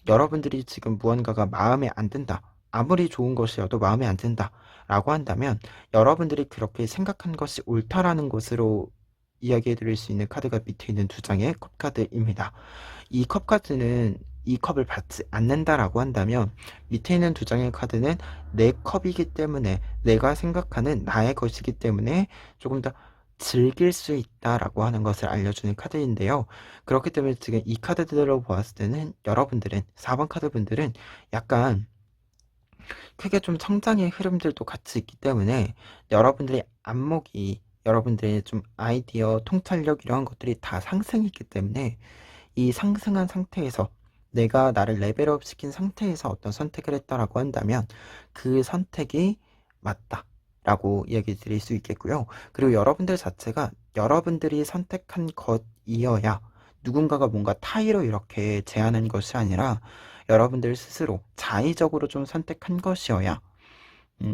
여러분들이 지금 무언가가 마음에 안 든다. 아무리 좋은 것이어도 마음에 안 든다. 라고 한다면 여러분들이 그렇게 생각한 것이 옳다라는 것으로 이야기해 드릴 수 있는 카드가 밑에 있는 2장의 컵 카드입니다. 이 컵 카드는 이 컵을 받지 않는다라고 한다면 밑에 있는 2장의 카드는 내 컵이기 때문에 내가 생각하는 나의 것이기 때문에 조금 더 즐길 수 있다라고 하는 것을 알려주는 카드인데요. 그렇기 때문에 지금 이 카드들로 보았을 때는 여러분들은 4번 카드 분들은 약간 크게 좀 성장의 흐름들도 같이 있기 때문에 여러분들의 안목이 여러분들의 좀 아이디어, 통찰력 이러한 것들이 다 상승했기 때문에 이 상승한 상태에서 내가 나를 레벨업 시킨 상태에서 어떤 선택을 했다라고 한다면 그 선택이 맞다라고 이야기 드릴 수 있겠고요. 그리고 여러분들 자체가 여러분들이 선택한 것이어야 누군가가 뭔가 타의로 이렇게 제안한 것이 아니라 여러분들 스스로 자의적으로 좀 선택한 것이어야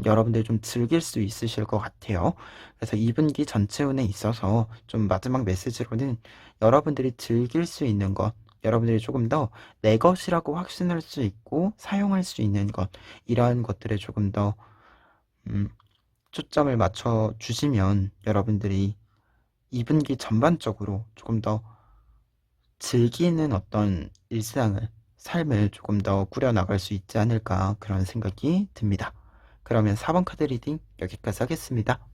여러분들이 좀 즐길 수 있으실 것 같아요. 그래서 2분기 전체 운에 있어서 좀 마지막 메시지로는 여러분들이 즐길 수 있는 것, 여러분들이 조금 더 내 것이라고 확신할 수 있고 사용할 수 있는 것, 이러한 것들에 조금 더 음, 초점을 맞춰 주시면 여러분들이 2분기 전반적으로 조금 더 즐기는 어떤 일상을, 삶을 조금 더 꾸려나갈 수 있지 않을까 그런 생각이 듭니다. 그러면 4번 카드 리딩 여기까지 하겠습니다.